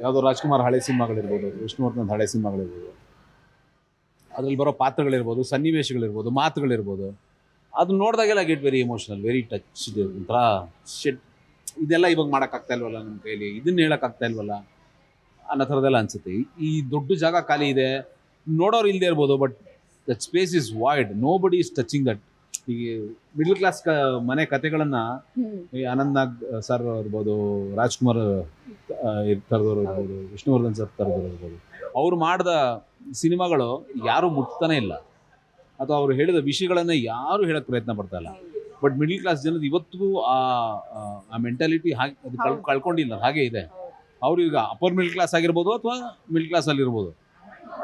ಯಾವುದೋ ರಾಜ್ಕುಮಾರ್ ಹಳೆ ಸಿನಿಮಾಗಳಿರ್ಬೋದು, ವಿಷ್ಣುವರ್ಧನ್ ಹಳೆ ಸಿನಿಮಾಗಳಿರ್ಬೋದು, ಅದ್ರಲ್ಲಿ ಬರೋ ಪಾತ್ರಗಳಿರ್ಬೋದು, ಸನ್ನಿವೇಶಗಳಿರ್ಬೋದು, ಮಾತುಗಳಿರ್ಬೋದು, ಅದನ್ನ ನೋಡಿದಾಗೆಲ್ಲ get very emotional, very touch. ಒಂಥರ ಶಿಟ್, ಇದೆಲ್ಲ ಇವಾಗ ಮಾಡೋಕ್ಕಾಗ್ತಾ ಇಲ್ವಲ್ಲ ನಮ್ಮ ಕೈಲಿ, ಇದನ್ನ ಹೇಳೋಕ್ಕಾಗ್ತಾ ಇಲ್ವಲ್ಲ ಅನ್ನೋ ಥರದ್ದೆಲ್ಲ ಅನಿಸುತ್ತೆ. ಈ ದೊಡ್ಡ ಜಾಗ ಖಾಲಿ ಇದೆ, ನೋಡೋರು ಇಲ್ಲದೆ ಇರ್ಬೋದು, but that space is void, nobody is touching that. ಈಗ ಮಿಡ್ಲ್ ಕ್ಲಾಸ್ ಮನೆ ಕತೆಗಳನ್ನು ಅನಂತ್ ನಾಗ್ ಸರ್ ಇರ್ಬೋದು, ರಾಜ್ಕುಮಾರ್ ಥರದವ್ರು ಇರ್ಬೋದು, ವಿಷ್ಣುವರ್ಧನ್ ಸರ್ ಥರದವ್ರು ಇರ್ಬೋದು, ಅವ್ರು ಮಾಡಿದ ಸಿನಿಮಾಗಳು ಯಾರೂ ಮುಟ್ತಾನೆ ಇಲ್ಲ, ಅಥವಾ ಅವ್ರು ಹೇಳಿದ ವಿಷಯಗಳನ್ನು ಯಾರೂ ಹೇಳೋಕ್ಕೆ ಪ್ರಯತ್ನ ಪಡ್ತಾ ಇಲ್ಲ. ಬಟ್ ಮಿಡ್ಲ್ ಕ್ಲಾಸ್ ಜನದ ಇವತ್ತಿಗೂ ಆ ಮೆಂಟಾಲಿಟಿ ಹಾಗೆ ಅದು ಕಳ್ಕೊಂಡಿಲ್ಲ, ಹಾಗೆ ಇದೆ. ಅವರು ಈಗ ಅಪ್ಪರ್ ಮಿಡ್ಲ್ ಕ್ಲಾಸ್ ಆಗಿರ್ಬೋದು ಅಥವಾ ಮಿಡ್ಲ್ ಕ್ಲಾಸಲ್ಲಿರ್ಬೋದು,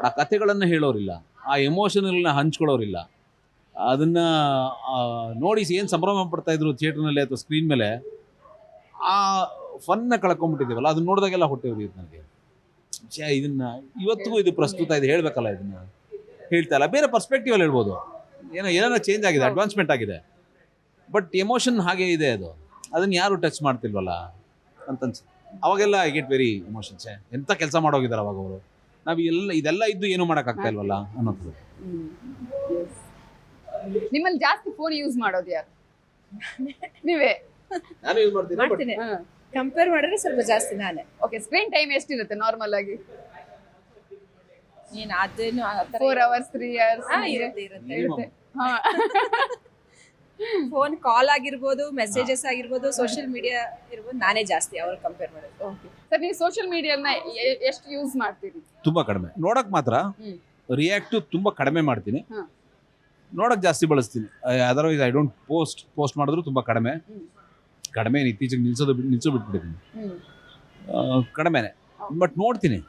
ಆ ಕಥೆಗಳನ್ನು ಹೇಳೋರಿಲ್ಲ, ಆ ಎಮೋಷನಲ್ನ ಹಂಚ್ಕೊಳ್ಳೋರಿಲ್ಲ. ಅದನ್ನು ನೋಡಿ ಏನು ಸಂಭ್ರಮ ಪಡ್ತಾ ಇದ್ರು ಥಿಯೇಟ್ರ್ನಲ್ಲಿ ಅಥವಾ ಸ್ಕ್ರೀನ್ ಮೇಲೆ, ಆ ಫನ್ನ ಕಳ್ಕೊಂಡ್ಬಿಟ್ಟಿದ್ದೀವಲ್ಲ, ಅದನ್ನ ನೋಡಿದಾಗೆಲ್ಲ ಹೊಟ್ಟೆ ಉರಿಯುತ್ತೆ ನನಗೆ. ಇದನ್ನು ಇವತ್ತಿಗೂ ಇದು ಪ್ರಸ್ತುತ ಇದು ಹೇಳಬೇಕಲ್ಲ, ಇದನ್ನು ಹೇಳ್ತಾ ಇಲ್ಲ. ಬೇರೆ ಪರ್ಸ್ಪೆಕ್ಟಿವಲ್ಲಿ ಹೇಳ್ಬೋದು, ಏನೋ ಚೇಂಜ್ ಆಗಿದೆ, ಅಡ್ವಾನ್ಸ್ಮೆಂಟ್ ಆಗಿದೆ, ಬಟ್ ಎಮೋಷನ್ ಹಾಗೆ ಇದೆ. ಅದನ್ನು ಯಾರು ಟಚ್ ಮಾಡ್ತಿಲ್ವಲ್ಲ ಅಂತ ಅನ್ಸುತ್ತೆ. ಅವಾಗೆಲ್ಲ ಐ ಗೆಟ್ ವೆರಿ ಎಮೋಷನ್ಸ್. ಎಂಥ ಕೆಲಸ ಮಾಡೋಗಿದ್ದಾರೆ ಅವಾಗ ಅವರು, ನಾವು ಇದೆಲ್ಲ ಇದ್ದು ಏನು ಮಾಡೋಕ್ಕಾಗ್ತಾ ಇಲ್ವಲ್ಲ ಅನ್ನೋದು. ನಿಮ್ಮಲ್ಲಿ ಜಾಸ್ತಿ ಫೋನ್ ಯೂಸ್ ಮಾಡೋದು ಯಾರು? ನೀವೇ? ನಾನು ಯೂಸ್ ಮಾಡ್ತೀನಿ. ಕಂಪೇರ್ ಮಾಡಿದ್ರೆ ಸ್ವಲ್ಪ ಜಾಸ್ತಿ ನಾನೇ. ಓಕೆ, ಸ್ಕ್ರೀನ್ ಟೈಮ್ ಎಷ್ಟಿರುತ್ತೆ ನಾರ್ಮಲ್ ಆಗಿ? ನೀನು ಅದೇನು 4 hours 3 hours ಇರುತ್ತೆ. ಫೋನ್ ಕಾಲ್ ಆಗಿರ್ಬೋದು, ಮೆಸೇಜಸ್ ಆಗಿರ್ಬೋದು, ಸೋಷಿಯಲ್ ಮೀಡಿಯಾ ಇರ್ಬೋದು, ನಾನೇ ಜಾಸ್ತಿ ಅವ್ರು ಕಂಪೇರ್ ಮಾಡೋದು. ಓಕೆ ಸರ್, ನೀವು ಸೋಷಿಯಲ್ ಮೀಡಿಯಾನ ಎಷ್ಟು ಯೂಸ್ ಮಾಡ್ತೀರಿ? ತುಂಬ ಕಡಿಮೆ. ನೋಡೋಕೆ ಮಾತ್ರ, ರಿಯಾಕ್ಟು ತುಂಬ ಕಡಿಮೆ ಮಾಡ್ತೀನಿ, ನೋಡೋಕೆ ಜಾಸ್ತಿ ಬಳಸ್ತೀನಿ. ಅದರ್ವೈಸ್ ಐ ಡೋಂಟ್ ಪೋಸ್ಟ್ ಮಾಡಿದ್ರು ತುಂಬ ಕಡಿಮೆ. ಇತ್ತೀಚೆಗೆ ನಿಲ್ಸೋ ಬಿಟ್ಬಿಟ್ಟಿದ್ದೀನಿ, ಕಡಿಮೆನೆ. ಬಟ್ ನೋಡ್ತೀನಿ.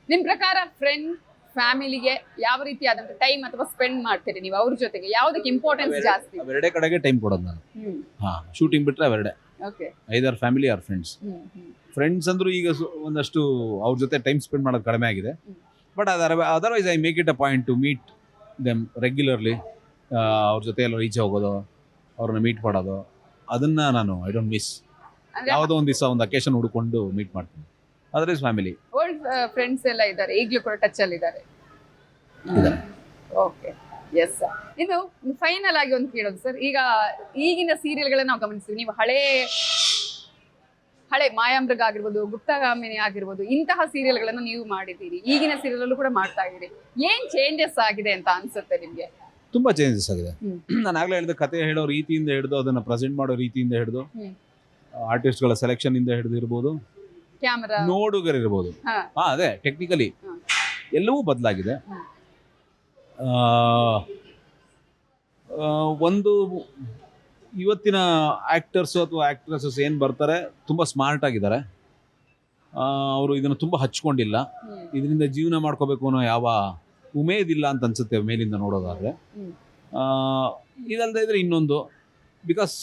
ನಿಮ್ಮ ಪ್ರಕಾರ ಫ್ರೆಂಡ್ ಫ್ಯಾಮಿಲಿಗೆ ಯಾವ ರೀತಿಯಾದಂತ ಟೈಮ್ ಅಥವಾ ಸ್ಪೆಂಡ್ ಮಾಡ್ತೀರಿ ನೀವು ಅವ್ರ ಜೊತೆಗೆ? ಯಾವುದಕ್ಕೆ ಇಂಪಾರ್ಟೆನ್ಸ್ ಜಾಸ್ತಿ? ಅವೆರಡೇ ಕಡೆಗೆ ಟೈಮ್ ಕೊಡೋದು ನಾನು. ಶೂಟಿಂಗ್ ಬಿಟ್ಟರೆ ಅವೆರಡೇ. Okay, either family are friends. Friends ಅಂದ್ರೂ ಈಗ ಒಂದಷ್ಟು ಅವ್ರ ಜೊತೆ ಟೈಮ್ ಸ್ಪೆಂಡ್ ಮಾಡೋದು ಕಡಿಮೆ ಆಗಿದೆ. But otherwise I make it a point to meet them regularly. ಅವ್ರ ಜೊತೆ ಎಲ್ಲ ರೀಚ್ ಹೋಗೋದು, ಅವ್ರನ್ನ ಮೀಟ್ ಮಾಡೋದು, ಅದನ್ನು ನಾನು ಐ ಡೋಂಟ್ ಮಿಸ್. ಯಾವುದೋ ಒಂದು ದಿವಸ ಒಂದು ಅಕೇಶನ್ ಹುಡ್ಕೊಂಡು ಮೀಟ್ ಮಾಡ್ತೀನಿ. Otherwise family. ಓಲ್ಡ್ ಫ್ರೆಂಡ್ಸ್ ಎಲ್ಲ ಇದ್ದಾರೆ, ಈಗಲೂ ಕೂಡ ಟಚ್ ಅಲ್ಲಿ ಇದ್ದಾರೆ? Okay, yes sir. ಇನ್ನು ಫೈನಲ್ ಆಗಿ ಒಂದು ಕೇಳೋದು ಸರ್, ಈಗ ಈಗಿನ ಸೀರಿಯಲ್ಗಳನ್ನ ನಾವು ಗಮನಿಸ್ತೀವಿ, ನೀವು ಹಳೆ ಮಾಯಾಮೃಗ ಆಗಿರ್ಬೋದು, ಗುಪ್ತಗಾಮಿನಿ ಆಗಿರ್ಬೋದು, ಇಂತಹ ಸೀರಿಯಲ್ಗಳನ್ನು ನೀವು ಮಾಡಿದ್ದೀರಿ, ಈಗಿನ ಸೀರಿಯಲ್ ಕೂಡ ಮಾಡ್ತಾ ಇದ್ದೀರಿ. ಏನ್ ಚೇಂಜಸ್ ಆಗಿದೆ ಅಂತ ಅನ್ಸುತ್ತೆ ನಿಮ್ಗೆ? ತುಂಬಾ ಚೇಂಜಸ್ ಆಗಿದೆ. ನಾನು ಆಗ್ಲೇ ಹೇಳಿದ ಕತೆ ಹೇಳೋ ರೀತಿಯಿಂದ ಹಿಡಿದು, ಅದನ್ನ ಪ್ರೆಸೆಂಟ್ ಮಾಡೋ ರೀತಿಯಿಂದ ಹಿಡಿದು, ಆರ್ಟಿಸ್ಟ್ಗಳ ಸೆಲೆಕ್ಷನ್ ಇಂದ ಹಿಡಿದು ಇರ್ಬೋದು, ಕ್ಯಾಮರಾ ನೋಡುಗರಿರ್ಬೋದು, ಅದೇ ಟೆಕ್ನಿಕಲಿ ಎಲ್ಲವೂ ಬದಲಾಗಿದೆ. ಒಂದು ಇವತ್ತಿನ ಆ್ಯಕ್ಟರ್ಸು ಅಥವಾ ಆ್ಯಕ್ಟ್ರೆಸಸ್ ಏನು ಬರ್ತಾರೆ ತುಂಬ ಸ್ಮಾರ್ಟ್ ಆಗಿದ್ದಾರೆ. ಅವರು ಇದನ್ನು ತುಂಬ ಹಚ್ಕೊಂಡಿಲ್ಲ, ಇದರಿಂದ ಜೀವನ ಮಾಡ್ಕೋಬೇಕು ಅನ್ನೋ ಯಾವ ಉಮೇದಿಲ್ಲ ಅಂತ ಅನ್ಸುತ್ತೆ ಮೇಲಿಂದ ನೋಡೋದಾದರೆ. ಇದಲ್ಲದೆ ಇದ್ರೆ ಇನ್ನೊಂದು, ಬಿಕಾಸ್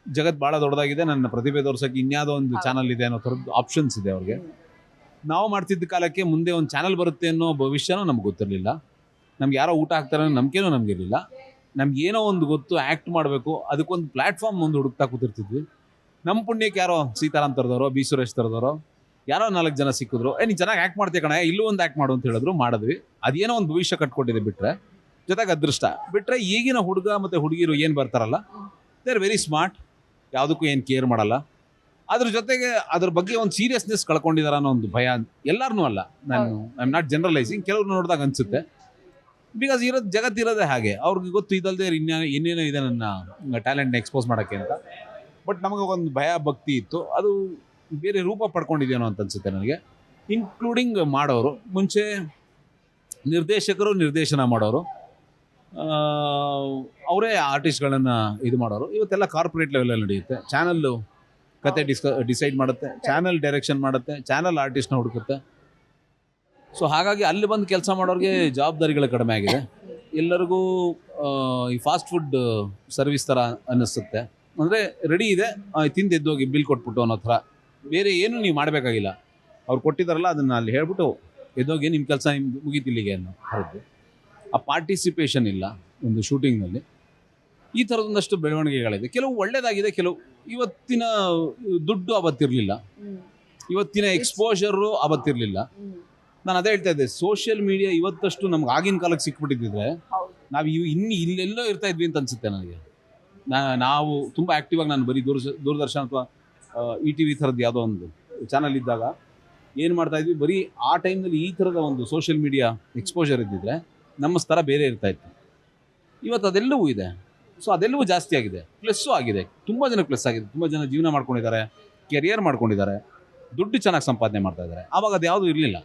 ಜಗತ್ತು ಭಾಳ ದೊಡ್ಡದಾಗಿದೆ, ನನ್ನ ಪ್ರತಿಭೆ ತೋರ್ಸೋಕ್ಕೆ ಇನ್ಯಾವುದೋ ಒಂದು ಚಾನಲ್ ಇದೆ ಅನ್ನೋ ಥರದ್ದು ಆಪ್ಷನ್ಸ್ ಇದೆ ಅವ್ರಿಗೆ. ನಾವು ಮಾಡ್ತಿದ್ದ ಕಾಲಕ್ಕೆ ಮುಂದೆ ಒಂದು ಚಾನಲ್ ಬರುತ್ತೆ ಅನ್ನೋ ಭವಿಷ್ಯನೂ ನಮ್ಗೆ ಗೊತ್ತಿರಲಿಲ್ಲ. ನಮ್ಗೆ ಯಾರೋ ಊಟ ಹಾಕ್ತಾರೆ ಅನ್ನೋ ನಂಬಿಕೆನೂ ನಮಗಿರಲಿಲ್ಲ. ನಮ್ಗೇನೋ ಒಂದು ಗೊತ್ತು, ಆ್ಯಕ್ಟ್ ಮಾಡಬೇಕು, ಅದಕ್ಕೊಂದು ಪ್ಲ್ಯಾಟ್ಫಾರ್ಮ್ ಒಂದು ಹುಡುಕ್ತಾ ಕೂತಿರ್ತಿದ್ವಿ. ನಮ್ಮ ಪುಣ್ಯಕ್ಕೆ ಯಾರೋ ಸೀತಾರಾಮ್ ಥರದವರೋ, ಬಿ ಸುರೇಶ್ ಥರದವರೋ ಯಾರೋ 4 ಜನ ಸಿಕ್ಕಿದ್ರು, ನೀನು ಚೆನ್ನಾಗಿ ಆ್ಯಕ್ಟ್ ಮಾಡ್ತೀಯ ಕಣ, ಇಲ್ಲೂ ಒಂದು ಆ್ಯಕ್ಟ್ ಮಾಡು ಅಂತ ಹೇಳಿದ್ರು, ಮಾಡಿದ್ವಿ. ಅದೇನೋ ಒಂದು ಭವಿಷ್ಯ ಕಟ್ಕೊಟ್ಟಿದೆ ಬಿಟ್ಟರೆ, ಜೊತೆಗೆ ಅದೃಷ್ಟ ಬಿಟ್ಟರೆ, ಈಗಿನ ಹುಡುಗ ಮತ್ತು ಹುಡುಗಿರು ಏನು ಬರ್ತಾರಲ್ಲ, ದೇ ಆರ್ ವೆರಿ ಸ್ಮಾರ್ಟ್, ಯಾವುದಕ್ಕೂ ಏನು ಕೇರ್ ಮಾಡಲ್ಲ. ಅದ್ರ ಜೊತೆಗೆ ಅದ್ರ ಬಗ್ಗೆ ಒಂದು ಸೀರಿಯಸ್ನೆಸ್ ಕಳ್ಕೊಂಡಿದಾರ ಅನ್ನೋ ಒಂದು ಭಯ. ಎಲ್ಲಾರನ್ನೂ ಅಲ್ಲ, ನಾನು ಐ ಆಮ್ ನಾಟ್ ಜನರಲೈಸಿಂಗ್, ಕೆಲವ್ರು ನೋಡಿದಾಗ ಅನ್ಸುತ್ತೆ. ಬಿಕಾಸ್ ಜಗತ್ತಿರೋದೇ ಹಾಗೆ, ಅವ್ರಿಗೆ ಗೊತ್ತು ಇದಲ್ಲದೆ ಇನ್ನೇನೋ ಇದೆ ನನ್ನ ಟ್ಯಾಲೆಂಟ್ನ ಎಕ್ಸ್ಪೋಸ್ ಮಾಡೋಕ್ಕೆ ಅಂತ. ಬಟ್ ನಮಗೆ ಒಂದು ಭಯ ಭಕ್ತಿ ಇತ್ತು, ಅದು ಬೇರೆ ರೂಪ ಪಡ್ಕೊಂಡಿದೆಯೋ ಅಂತ ಅನ್ಸುತ್ತೆ ನನಗೆ. ಇನ್ಕ್ಲೂಡಿಂಗ್ ಮಾಡೋರು, ಮುಂಚೆ ನಿರ್ದೇಶಕರು ನಿರ್ದೇಶನ ಮಾಡೋರು ಅವರೇ ಆರ್ಟಿಸ್ಟ್ಗಳನ್ನು ಇದು ಮಾಡೋರು. ಇವತ್ತೆಲ್ಲ ಕಾರ್ಪೊರೇಟ್ ಲೆವೆಲಲ್ಲಿ ನಡೆಯುತ್ತೆ. ಚಾನಲ್ಲು ಕತೆ ಡಿಸೈಡ್ ಮಾಡುತ್ತೆ, ಚಾನಲ್ ಡೈರೆಕ್ಷನ್ ಮಾಡುತ್ತೆ, ಚಾನಲ್ ಆರ್ಟಿಸ್ಟ್ನ ಹುಡುಕುತ್ತೆ. ಸೊ ಹಾಗಾಗಿ ಅಲ್ಲಿ ಬಂದು ಕೆಲಸ ಮಾಡೋರಿಗೆ ಜವಾಬ್ದಾರಿಗಳು ಕಡಿಮೆ ಆಗಿದೆ. ಎಲ್ಲರಿಗೂ ಈ ಫಾಸ್ಟ್ ಫುಡ್ ಸರ್ವಿಸ್ ಥರ ಅನ್ನಿಸುತ್ತೆ. ಅಂದರೆ ರೆಡಿ ಇದೆ, ತಿಂದು ಎದ್ದೋಗಿ ಬಿಲ್ ಕೊಟ್ಬಿಟ್ಟು ಅನ್ನೋ ಥರ. ಬೇರೆ ಏನು ನೀವು ಮಾಡಬೇಕಾಗಿಲ್ಲ, ಅವ್ರು ಕೊಟ್ಟಿದ್ದಾರಲ್ಲ ಅದನ್ನು ಅಲ್ಲಿ ಹೇಳ್ಬಿಟ್ಟು ಎದ್ದೋಗಿ ನಿಮ್ಮ ಕೆಲಸ ನಿಮ್ಗೆ ಮುಗೀತಿಲ್ಲಿಗೆ ಅನ್ನೋ ಥರದ್ದು. ಆ ಪಾರ್ಟಿಸಿಪೇಷನ್ ಇಲ್ಲ ಒಂದು ಶೂಟಿಂಗ್ನಲ್ಲಿ. ಈ ಥರದೊಂದಷ್ಟು ಬೆಳವಣಿಗೆಗಳಿದೆ. ಕೆಲವು ಒಳ್ಳೆಯದಾಗಿದೆ, ಕೆಲವು ಇವತ್ತಿನ ದುಡ್ಡು ಅವತ್ತಿರಲಿಲ್ಲ, ಇವತ್ತಿನ ಎಕ್ಸ್ಪೋಜರು ಅವತ್ತಿರಲಿಲ್ಲ. ನಾನು ಅದೇ ಹೇಳ್ತಾ ಇದ್ದೆ, ಸೋಷಿಯಲ್ ಮೀಡಿಯಾ ಇವತ್ತಷ್ಟು ನಮ್ಗೆ ಆಗಿನ ಕಾಲಕ್ಕೆ ಸಿಕ್ಬಿಟ್ಟಿದ್ದಿದ್ರೆ ನಾವು ಇನ್ನು ಇಲ್ಲೆಲ್ಲೋ ಇರ್ತಾ ಇದ್ವಿ ಅಂತ ಅನಿಸುತ್ತೆ ನನಗೆ. ನಾವು ತುಂಬ ಆ್ಯಕ್ಟಿವಾಗಿ ನಾನು ಬರೀ ದೂರದರ್ಶನ ಅಥವಾ ETV ಥರದ್ದು ಯಾವುದೋ ಒಂದು ಚಾನಲ್ ಇದ್ದಾಗ ಏನು ಮಾಡ್ತಾಯಿದ್ವಿ, ಬರೀ ಆ ಟೈಮ್ನಲ್ಲಿ ಈ ಥರದ ಒಂದು ಸೋಷಿಯಲ್ ಮೀಡಿಯಾ ಎಕ್ಸ್ಪೋಜರ್ ಇದ್ದಿದ್ರೆ ನಮ್ಮ ಸ್ತರ ಬೇರೆ ಇರ್ತಾಯಿತ್ತು. ಇವತ್ತು ಅದೆಲ್ಲವೂ ಇದೆ. ಸೊ ಅದೆಲ್ಲವೂ ಜಾಸ್ತಿ ಆಗಿದೆ, ಪ್ಲಸ್ಸು ಆಗಿದೆ. ತುಂಬ ಜನಕ್ಕೆ ಪ್ಲಸ್ ಆಗಿದೆ, ತುಂಬ ಜನ ಜೀವನ ಮಾಡ್ಕೊಂಡಿದ್ದಾರೆ, ಕೆರಿಯರ್ ಮಾಡ್ಕೊಂಡಿದ್ದಾರೆ, ದುಡ್ಡು ಚೆನ್ನಾಗಿ ಸಂಪಾದನೆ ಮಾಡ್ತಾ ಇದ್ದಾರೆ. ಆವಾಗ ಅದು ಯಾವುದೂ ಇರಲಿಲ್ಲ.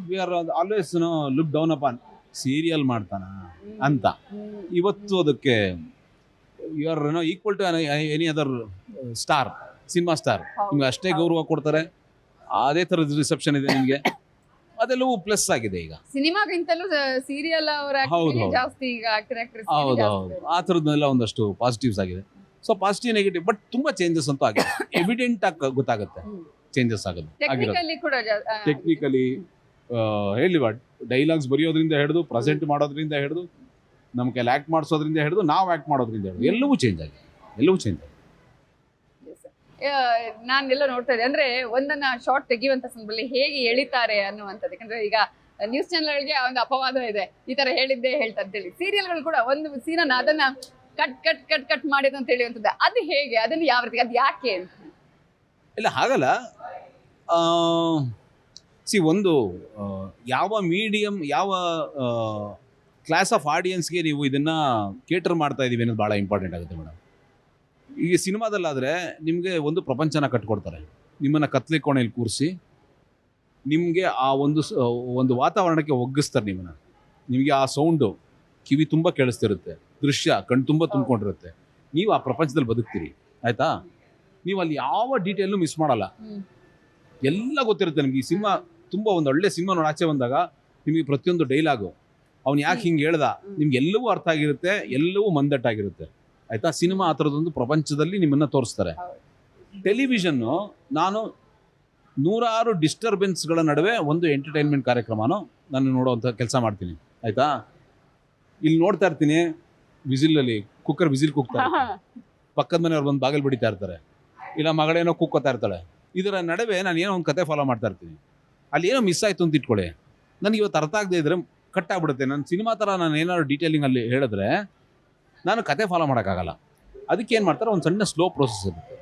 We are always look down upon, serial ಮಾಡ್ತಾನ ಅಂತ. ಇವತ್ತು ಅದಕ್ಕೆ you are equal to any other star, cinema star. ನಿಮ್ಗೆ ಅಷ್ಟೇ ಗೌರವ ಕೊಡ್ತಾರೆ, ಅದೇ ಥರದ ರಿಸೆಪ್ಷನ್ ಇದೆ ನಿಮಗೆ. ಅದೆಲ್ಲವೂ ಪ್ಲಸ್ ಆಗಿದೆ ಈಗ. ಸಿನಿಮಾಗಿಂತಲೂ ಸೀರಿಯಲ್ ಅವರ ಜಾಸ್ತಿ ಈಗ ಹೌದು, ಆ ಥರದ್ದೆಲ್ಲ ಒಂದಷ್ಟು ಪಾಸಿಟಿವ್ಸ್ ಆಗಿದೆ. ಸೊ ಪಾಸಿಟಿವ್ ನೆಗೆಟಿವ್, ಬಟ್ ತುಂಬಾ ಚೇಂಜಸ್ ಅಂತೂ ಆಗಿದೆ. ಎವಿಡೆಂಟ್ ಆಗಿ ಗೊತ್ತಾಗುತ್ತೆ ಚೇಂಜಸ್ ಆಗೋದು. ಟೆಕ್ನಿಕಲಿ ಹೇಳಿ, ಡೈಲಾಗ್ಸ್ ಬರೆಯೋದ್ರಿಂದ ಹಿಡಿದು, ಪ್ರೆಸೆಂಟ್ ಮಾಡೋದ್ರಿಂದ ಹಿಡಿದು, ನಮ್ಮ ಕೈಲಿ ಆ್ಯಕ್ಟ್ ಮಾಡಿಸೋದ್ರಿಂದ ಹಿಡಿದು, ನಾವು ಆ್ಯಕ್ಟ್ ಮಾಡೋದ್ರಿಂದ ಹಿಡಿದು ಎಲ್ಲವೂ ಚೇಂಜ್ ಆಗಿದೆ, ಎಲ್ಲವೂ ಚೇಂಜ್ ಆಗಿದೆ. ನಾನೆಲ್ಲ ನೋಡ್ತಾ ಇದ್ದೆ, ಅಂದ್ರೆ ಒಂದನ್ನ ಶಾರ್ಟ್ ತೆಗೆಯುವಂತ ಸಂದರ್ಭದಲ್ಲಿ ಹೇಗೆ ಎಳಿತಾರೆ ಅನ್ನುವಂಥದ್ದು. ಯಾಕಂದ್ರೆ ಈಗ ನ್ಯೂಸ್ ಚಾನೆಲ್ಗಳಿಗೆ ಒಂದು ಅಪವಾದ ಇದೆ, ಈ ತರ ಹೇಳಿದ್ದೆ ಹೇಳ್ತಾರೆ ಅಂತೇಳಿ. ಸೀರಿಯಲ್ಗಳು ಕೂಡ ಒಂದು ಸೀನನ್ನ ಅದನ್ನ ಕಟ್ ಕಟ್ ಕಟ್ ಕಟ್ ಮಾಡಿದ್ದು ಅಂತ ಹೇಳುವಂಥದ್ದು, ಅದು ಹೇಗೆ, ಅದನ್ನು ಯಾವ ರೀತಿ, ಅದು ಯಾಕೆ ಅಂತ? ಇಲ್ಲ ಹಾಗಲ್ಲ. ಒಂದು ಯಾವ ಮೀಡಿಯಂ, ಯಾವ ಕ್ಲಾಸ್ ಆಫ್ ಆಡಿಯನ್ಸ್ಗೆ ನೀವು ಇದನ್ನು ಕೇಟರ್ ಮಾಡ್ತಾ ಇದ್ದೀವಿ ಅನ್ನೋದು ಭಾಳ ಇಂಪಾರ್ಟೆಂಟ್ ಆಗುತ್ತೆ ಮೇಡಮ್. ಈಗ ಸಿನಿಮಾದಲ್ಲಾದರೆ ನಿಮಗೆ ಒಂದು ಪ್ರಪಂಚನ ಕಟ್ಕೊಡ್ತಾರೆ, ನಿಮ್ಮನ್ನು ಕತ್ಲೆ ಕೋಣೆಯಲ್ಲಿ ಕೂರಿಸಿ ನಿಮಗೆ ಆ ಒಂದು ವಾತಾವರಣಕ್ಕೆ ಒಗ್ಗಿಸ್ತಾರೆ ನಿಮ್ಮನ್ನು. ನಿಮಗೆ ಆ ಸೌಂಡು ಕಿವಿ ತುಂಬ ಕೇಳಿಸ್ತಿರುತ್ತೆ, ದೃಶ್ಯ ಕಣ್ಣು ತುಂಬ ತುಂಬಿಕೊಂಡಿರುತ್ತೆ, ನೀವು ಆ ಪ್ರಪಂಚದಲ್ಲಿ ಬದುಕ್ತೀರಿ. ಆಯಿತಾ? ನೀವು ಅಲ್ಲಿ ಯಾವ ಡೀಟೇಲ್ನು ಮಿಸ್ ಮಾಡಲ್ಲ, ಎಲ್ಲ ಗೊತ್ತಿರುತ್ತೆ ನಿಮ್ಗೆ. ಈ ಸಿನಿಮಾ ತುಂಬ ಒಂದು ಒಳ್ಳೆ ಸಿನಿಮಾ ನೋಡಿ ಆಚೆ ಬಂದಾಗ ನಿಮಗೆ ಪ್ರತಿಯೊಂದು ಡೈಲಾಗು ಅವ್ನು ಯಾಕೆ ಹಿಂಗೆ ಹೇಳ್ದ ನಿಮ್ಗೆ ಎಲ್ಲವೂ ಅರ್ಥ ಆಗಿರುತ್ತೆ, ಎಲ್ಲವೂ ಮಂದಟ್ಟಾಗಿರುತ್ತೆ. ಆಯಿತಾ? ಸಿನಿಮಾ ಆ ಥರದೊಂದು ಪ್ರಪಂಚದಲ್ಲಿ ನಿಮ್ಮನ್ನು ತೋರಿಸ್ತಾರೆ. ಟೆಲಿವಿಷನ್ನು ನಾನು 100 ಡಿಸ್ಟರ್ಬೆನ್ಸ್ಗಳ ನಡುವೆ ಒಂದು ಎಂಟರ್ಟೈನ್ಮೆಂಟ್ ಕಾರ್ಯಕ್ರಮನೂ ನಾನು ನೋಡೋವಂಥ ಕೆಲಸ ಮಾಡ್ತೀನಿ. ಆಯಿತಾ? ಇಲ್ಲಿ ನೋಡ್ತಾ ಇರ್ತೀನಿ, ವಿಸಿಲಲ್ಲಿ ಕುಕ್ಕರ್ ವಿಸಿಲ್ ಕೂಗ್ತಾರೆ, ಪಕ್ಕದ ಮನೆಯವ್ರು ಬಂದು ಬಾಗಿಲು ಬಿಡಿತಾ ಇರ್ತಾರೆ, ಇಲ್ಲ ಮಗಳೇನೋ ಕೂಗ್ಕೋತಾ ಇರ್ತಾಳೆ. ಇದರ ನಡುವೆ ನಾನು ಏನೋ ಒಂದು ಕತೆ ಫಾಲೋ ಮಾಡ್ತಾ ಇರ್ತೀನಿ. ಅಲ್ಲಿ ಏನೋ ಮಿಸ್ ಆಯಿತು ಅಂತ ಇಟ್ಕೊಳ್ಳಿ, ನನಗೆ ಇವತ್ತು ಅರ್ಥ ಆಗದೆ ಇದ್ದರೆ ಕಟ್ ಆಗ್ಬಿಡುತ್ತೆ. ನನ್ನ ಸಿನಿಮಾ ಥರ ನಾನು ಏನಾದ್ರು ಡೀಟೇಲಿಂಗ್ ಅಲ್ಲಿ ಹೇಳಿದ್ರೆ ನಾನು ಕತೆ ಫಾಲೋ ಮಾಡೋಕ್ಕಾಗಲ್ಲ. ಅದಕ್ಕೆ ಏನು ಮಾಡ್ತಾರೆ, ಒಂದು ಸಣ್ಣ ಸ್ಲೋ ಪ್ರೋಸೆಸ್ ಇರುತ್ತೆ.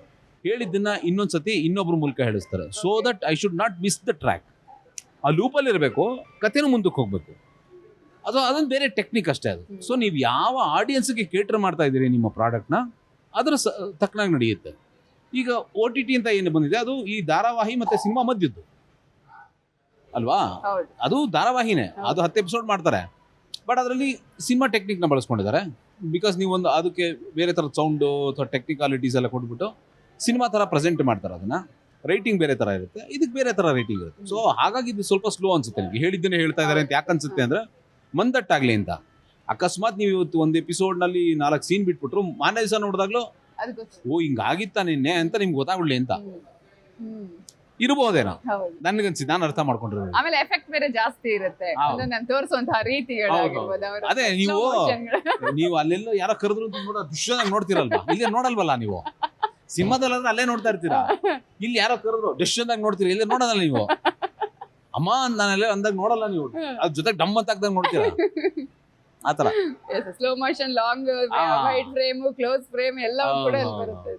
ಹೇಳಿದ್ದನ್ನು ಇನ್ನೊಂದು ಸತಿ ಇನ್ನೊಬ್ಬರ ಮೂಲಕ ಹೇಳಿಸ್ತಾರೆ, so that I should not miss the track. ಆ ಲೂಪಲ್ಲಿ ಇರಬೇಕು, ಕತೆನೂ ಮುಂದಕ್ಕೆ ಹೋಗಬೇಕು. ಅದೊಂದು ಬೇರೆ ಟೆಕ್ನಿಕ್ ಅಷ್ಟೇ ಅದು. ಸೊ ನೀವು ಯಾವ ಆಡಿಯನ್ಸ್ಗೆ ಕೇಟರ್ ಮಾಡ್ತಾ ಇದ್ದೀರಿ ನಿಮ್ಮ ಪ್ರಾಡಕ್ಟ್ನ, ಅದರ ತಕ್ಕನಾಗಿ ನಡೆಯುತ್ತೆ. ಈಗ OTT ಅಂತ ಏನು ಬಂದಿದೆ, ಅದು ಈ ಧಾರಾವಾಹಿ ಮತ್ತು ಸಿನಿಮಾ ಮಧ್ಯದ್ದು ಅಲ್ವಾ? ಅದು ಧಾರಾವಾಹಿನೇ, ಅದು 10 ಎಪಿಸೋಡ್ ಮಾಡ್ತಾರೆ. ಬಟ್ ಅದರಲ್ಲಿ ಸಿನಿಮಾ ಟೆಕ್ನಿಕ್ನ ಬಳಸ್ಕೊಂಡಿದ್ದಾರೆ. ಬಿಕಾಸ್ ನೀವು ಒಂದು ಅದಕ್ಕೆ ಬೇರೆ ಥರದ ಸೌಂಡು ಅಥವಾ ಟೆಕ್ನಿಕಾಲಿಟೀಸ್ ಎಲ್ಲ ಕೊಟ್ಬಿಟ್ಟು ಸಿನಿಮಾ ಥರ ಪ್ರೆಸೆಂಟ್ ಮಾಡ್ತಾರೆ. ಅದನ್ನು ರೈಟಿಂಗ್ ಬೇರೆ ಥರ ಇರುತ್ತೆ, ಇದಕ್ಕೆ ಬೇರೆ ಥರ ರೈಟಿಂಗ್ ಇರುತ್ತೆ. ಸೊ ಹಾಗಾಗಿ ಇದು ಸ್ವಲ್ಪ ಸ್ಲೋ ಅನ್ಸುತ್ತೆ ನಿಮಗೆ. ಹೇಳಿದ್ದನ್ನೇ ಹೇಳ್ತಾ ಇದ್ದಾರೆ ಅಂತ ಯಾಕೆ ಅನ್ಸುತ್ತೆ ಅಂದರೆ ಮಂದಟ್ಟಾಗಲಿ ಅಂತ. ಅಕಸ್ಮಾತ್ ನೀವು ಇವತ್ತು ಒಂದು ಎಪಿಸೋಡ್ನಲ್ಲಿ 4 ಸೀನ್ ಬಿಟ್ಬಿಟ್ರು, ಮಾನ್ಯ ದಿವಸ ನೋಡಿದಾಗಲೂ ಓ ಹಿಂಗಾಗಿತ್ತಾ ನಿನ್ನೆ ಅಂತ ನಿಮ್ಗೆ ಗೊತ್ತಾಗ್ಬಿಡ್ಲಿ ಅಂತ ಇರಬಹುದೇನೋ, ನನ್ಗನ್ಸಿ, ನಾನು ಅರ್ಥ ಮಾಡ್ಕೊಂಡಿರೋದು. ಆಮೇಲೆ ಎಫೆಕ್ಟ್ ಬೇರೆ ಜಾಸ್ತಿ ಇರುತ್ತೆ, ನಾನು ತೋರಿಸುವಂತಹ ರೀತಿಗಳಾಗಿರ್ಬೋದು. ಅದೇ ನೀವು ಅಲ್ಲೆಲ್ಲ ಯಾರೋ ಕರೆದ್ರು ಅಂತ ನೋಡೋ ದೃಶ್ಯದಾಗ ನೋಡ್ತಿರಲ್ವಾ, ಇಲ್ಲೇ ನೋಡಲ್ವಲ್ಲ ನೀವು. ಸಿನಿಮಾದಲ್ಲಾದ್ರೆ ಅಲ್ಲೇ ನೋಡ್ತಾ ಇರ್ತೀರಾ, ಇಲ್ಲಿ ಯಾರೋ ಕರೆದ್ರು ದೃಶ್ಯದಾಗ ನೋಡ್ತೀರಾ, ಇಲ್ಲೇ ನೋಡೋದಲ್ಲ ನೀವು. ಅಮ್ಮ ನಾನೆಲ್ಲ ಅಂದಾಗ ನೋಡಲ್ಲ ನೀವು, ಅದ್ರ ಜೊತೆ ಡಮ್ ಅಂತ ಹಾಕ್ದಾಗ ನೋಡ್ತೀರಾ. ಆತರ slow motion, long, wide frame, close frame ಎಲ್ಲವೂ ಕೂಡ ಬರುತ್ತೆ.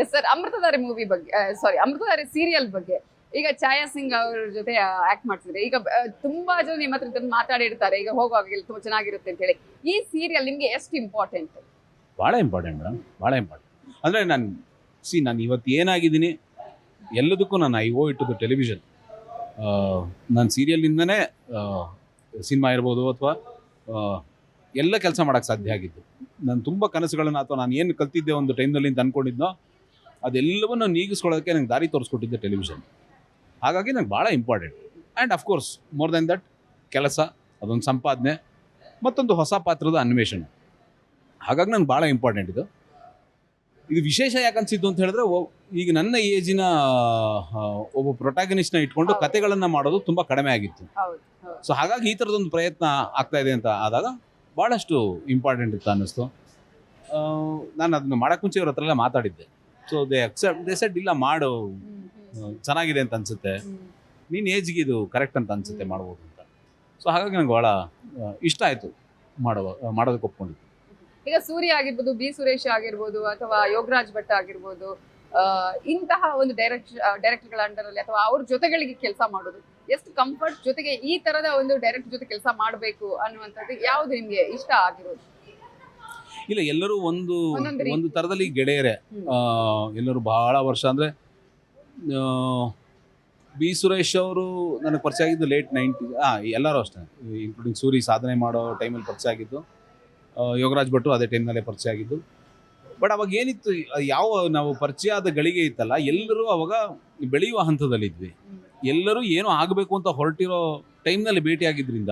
ಎಸ್ ಸರ್, ಅಮೃತಧಾರೆ ಮೂವಿ ಬಗ್ಗೆ, ಸಾರಿ ಅಮೃತಧಾರೆ ಸೀರಿಯಲ್ ಬಗ್ಗೆ ಈಗ ಛಾಯಾ ಸಿಂಗ್ ಅವ್ರ ಜೊತೆ ಆಕ್ಟ್ ಮಾಡ್ತಿದ್ರೆ, ಈಗ ತುಂಬಾ ಜನ ನಿಮ್ಮ ಹತ್ರ ಇದನ್ನ ಮಾತಾಡಿರ್ತಾರೆ, ಈಗ ಹೋಗುವಾಗ ಇಲ್ಲಿ ತುಂಬಾ ಚೆನ್ನಾಗಿರುತ್ತೆ ಅಂತ ಹೇಳಿ. ಈ ಸೀರಿಯಲ್ ನಿಮ್ಗೆ ಎಷ್ಟು ಇಂಪಾರ್ಟೆಂಟ್? ಭಾಳ ಇಂಪಾರ್ಟೆಂಟ್ ಮೇಡಮ್, ಭಾಳ ಇಂಪಾರ್ಟೆಂಟ್. ಅಂದರೆ ನಾನು ಇವತ್ತು ಏನಾಗಿದ್ದೀನಿ ಎಲ್ಲದಕ್ಕೂ ನಾನು I owe it to the television. ನಾನು ಸೀರಿಯಲ್ನಿಂದನೇ ಸಿನಿಮಾ ಇರ್ಬೋದು ಅಥವಾ ಎಲ್ಲ ಕೆಲಸ ಮಾಡೋಕ್ಕೆ ಸಾಧ್ಯ ಆಗಿದ್ದು. ನಾನು ತುಂಬ ಕನಸುಗಳನ್ನು ಅಥವಾ ನಾನು ಏನು ಕಲ್ತಿದ್ದೆ ಒಂದು ಟೈಮ್ನಲ್ಲಿ ಅಂತ ಅಂದ್ಕೊಂಡಿದ್ದೋ ಅದೆಲ್ಲವನ್ನು ನೀಗಿಸ್ಕೊಳ್ಳೋದಕ್ಕೆ ನಂಗೆ ದಾರಿ ತೋರಿಸ್ಕೊಟ್ಟಿದ್ದೆ ಟೆಲಿವಿಷನ್. ಹಾಗಾಗಿ ನಂಗೆ ಭಾಳ important. And of course more than that ಕೆಲಸ, ಅದೊಂದು ಸಂಪಾದನೆ, ಮತ್ತೊಂದು ಹೊಸ ಪಾತ್ರದ ಅನ್ವೇಷಣೆ. ಹಾಗಾಗಿ ನಂಗೆ ಭಾಳ ಇಂಪಾರ್ಟೆಂಟ್ ಇದು ವಿಶೇಷ ಯಾಕೆ ಅನಿಸಿದ್ದು ಅಂತ ಹೇಳಿದ್ರೆ, ಈಗ ನನ್ನ ಏಜಿನ ಒಬ್ಬ ಪ್ರೊಟ್ಯಾಗನಿಸ್ಟ್ನ ಇಟ್ಕೊಂಡು ಕತೆಗಳನ್ನು ಮಾಡೋದು ತುಂಬ ಕಡಿಮೆ ಆಗಿತ್ತು. ಸೊ ಹಾಗಾಗಿ ಈ ಥರದೊಂದು ಪ್ರಯತ್ನ ಆಗ್ತಾ ಇದೆ ಅಂತ ಆದಾಗ ಭಾಳಷ್ಟು ಇಂಪಾರ್ಟೆಂಟ್ ಇತ್ತು ಅನ್ನಿಸ್ತು. ನಾನು ಅದನ್ನು ಮಾಡೋಕ್ಕೆ ಮುಂಚೆ ಇವ್ರ ಹತ್ರ ಎಲ್ಲ ಮಾತಾಡಿದ್ದೆ. ಸೊ ದೇ ಸೆಡ್ ಇಲ್ಲ ಮಾಡು, ಚೆನ್ನಾಗಿದೆ ಅಂತ ಅನಿಸುತ್ತೆ, ನೀನು ಏಜ್ಗೆ ಇದು ಕರೆಕ್ಟ್ ಅಂತ ಅನಿಸುತ್ತೆ ಮಾಡ್ಬೋದು ಅಂತ. ಸೊ ಹಾಗಾಗಿ ನಂಗೆ ಭಾಳ ಇಷ್ಟ ಆಯಿತು ಮಾಡೋದಕ್ಕೆ ಒಪ್ಕೊಂಡಿದ್ದು. ಈಗ ಸೂರ್ಯ ಆಗಿರ್ಬೋದು, ಬಿ ಸುರೇಶ್ ಆಗಿರ್ಬೋದು, ಅಥವಾ ಯೋಗರಾಜ್ ಭಟ್ ಆಗಿರ್ಬೋದು, ಇಂತಹ ಒಂದು ಡೈರೆಕ್ಟರ್ಗಳ ಅಂಡರ್ ಅಲ್ಲಿ ಅಥವಾ ಅವ್ರ ಜೊತೆಗಳಿಗೆ ಕೆಲಸ ಮಾಡೋದು ಎಷ್ಟು ಕಂಫರ್ಟ್, ಜೊತೆಗೆ ಈ ತರದ ಒಂದು ಡೈರೆಕ್ಟರ್ ಜೊತೆ ಕೆಲಸ ಮಾಡಬೇಕು ಅನ್ನುವಂಥದ್ದು ಯಾವ್ದು ನಿಮ್ಗೆ ಇಷ್ಟ ಆಗಿರೋದು? ಇಲ್ಲ, ಎಲ್ಲರೂ ಒಂದು ತರದಲ್ಲಿ ಗೆಳೆಯರೇ. ಎಲ್ಲರೂ ಬಹಳ ವರ್ಷ ಅಂದರೆ ಬಿ ಸುರೇಶ್ ಅವರು ನನಗೆ ಪರಿಚಯ ಆಗಿದ್ದು ಲೇಟ್ 90s. ಎಲ್ಲರೂ ಅಷ್ಟೇ, ಇನ್ಕ್ಲೂಡಿಂಗ್ ಸೂರಿ ಸಾಧನೆ ಮಾಡೋ ಟೈಮಲ್ಲಿ ಪರಿಚಯ ಆಗಿದ್ದು. ಯೋಗರಾಜ್ ಭಟ್ಟು ಅದೇ ಟೈಮ್ನಲ್ಲೇ ಪರಿಚಯ ಆಗಿದ್ದು. ಬಟ್ ಅವಾಗ ಏನಿತ್ತು, ಯಾವ ನಾವು ಪರಿಚಯ ಆದ ಗಳಿಗೆ ಇತ್ತಲ್ಲ, ಎಲ್ಲರೂ ಅವಾಗ ಬೆಳೆಯುವ ಹಂತದಲ್ಲಿದ್ವಿ. ಎಲ್ಲರೂ ಏನೋ ಆಗಬೇಕು ಅಂತ ಹೊರಟಿರೋ ಟೈಮ್ನಲ್ಲಿ ಭೇಟಿಯಾಗಿದ್ದರಿಂದ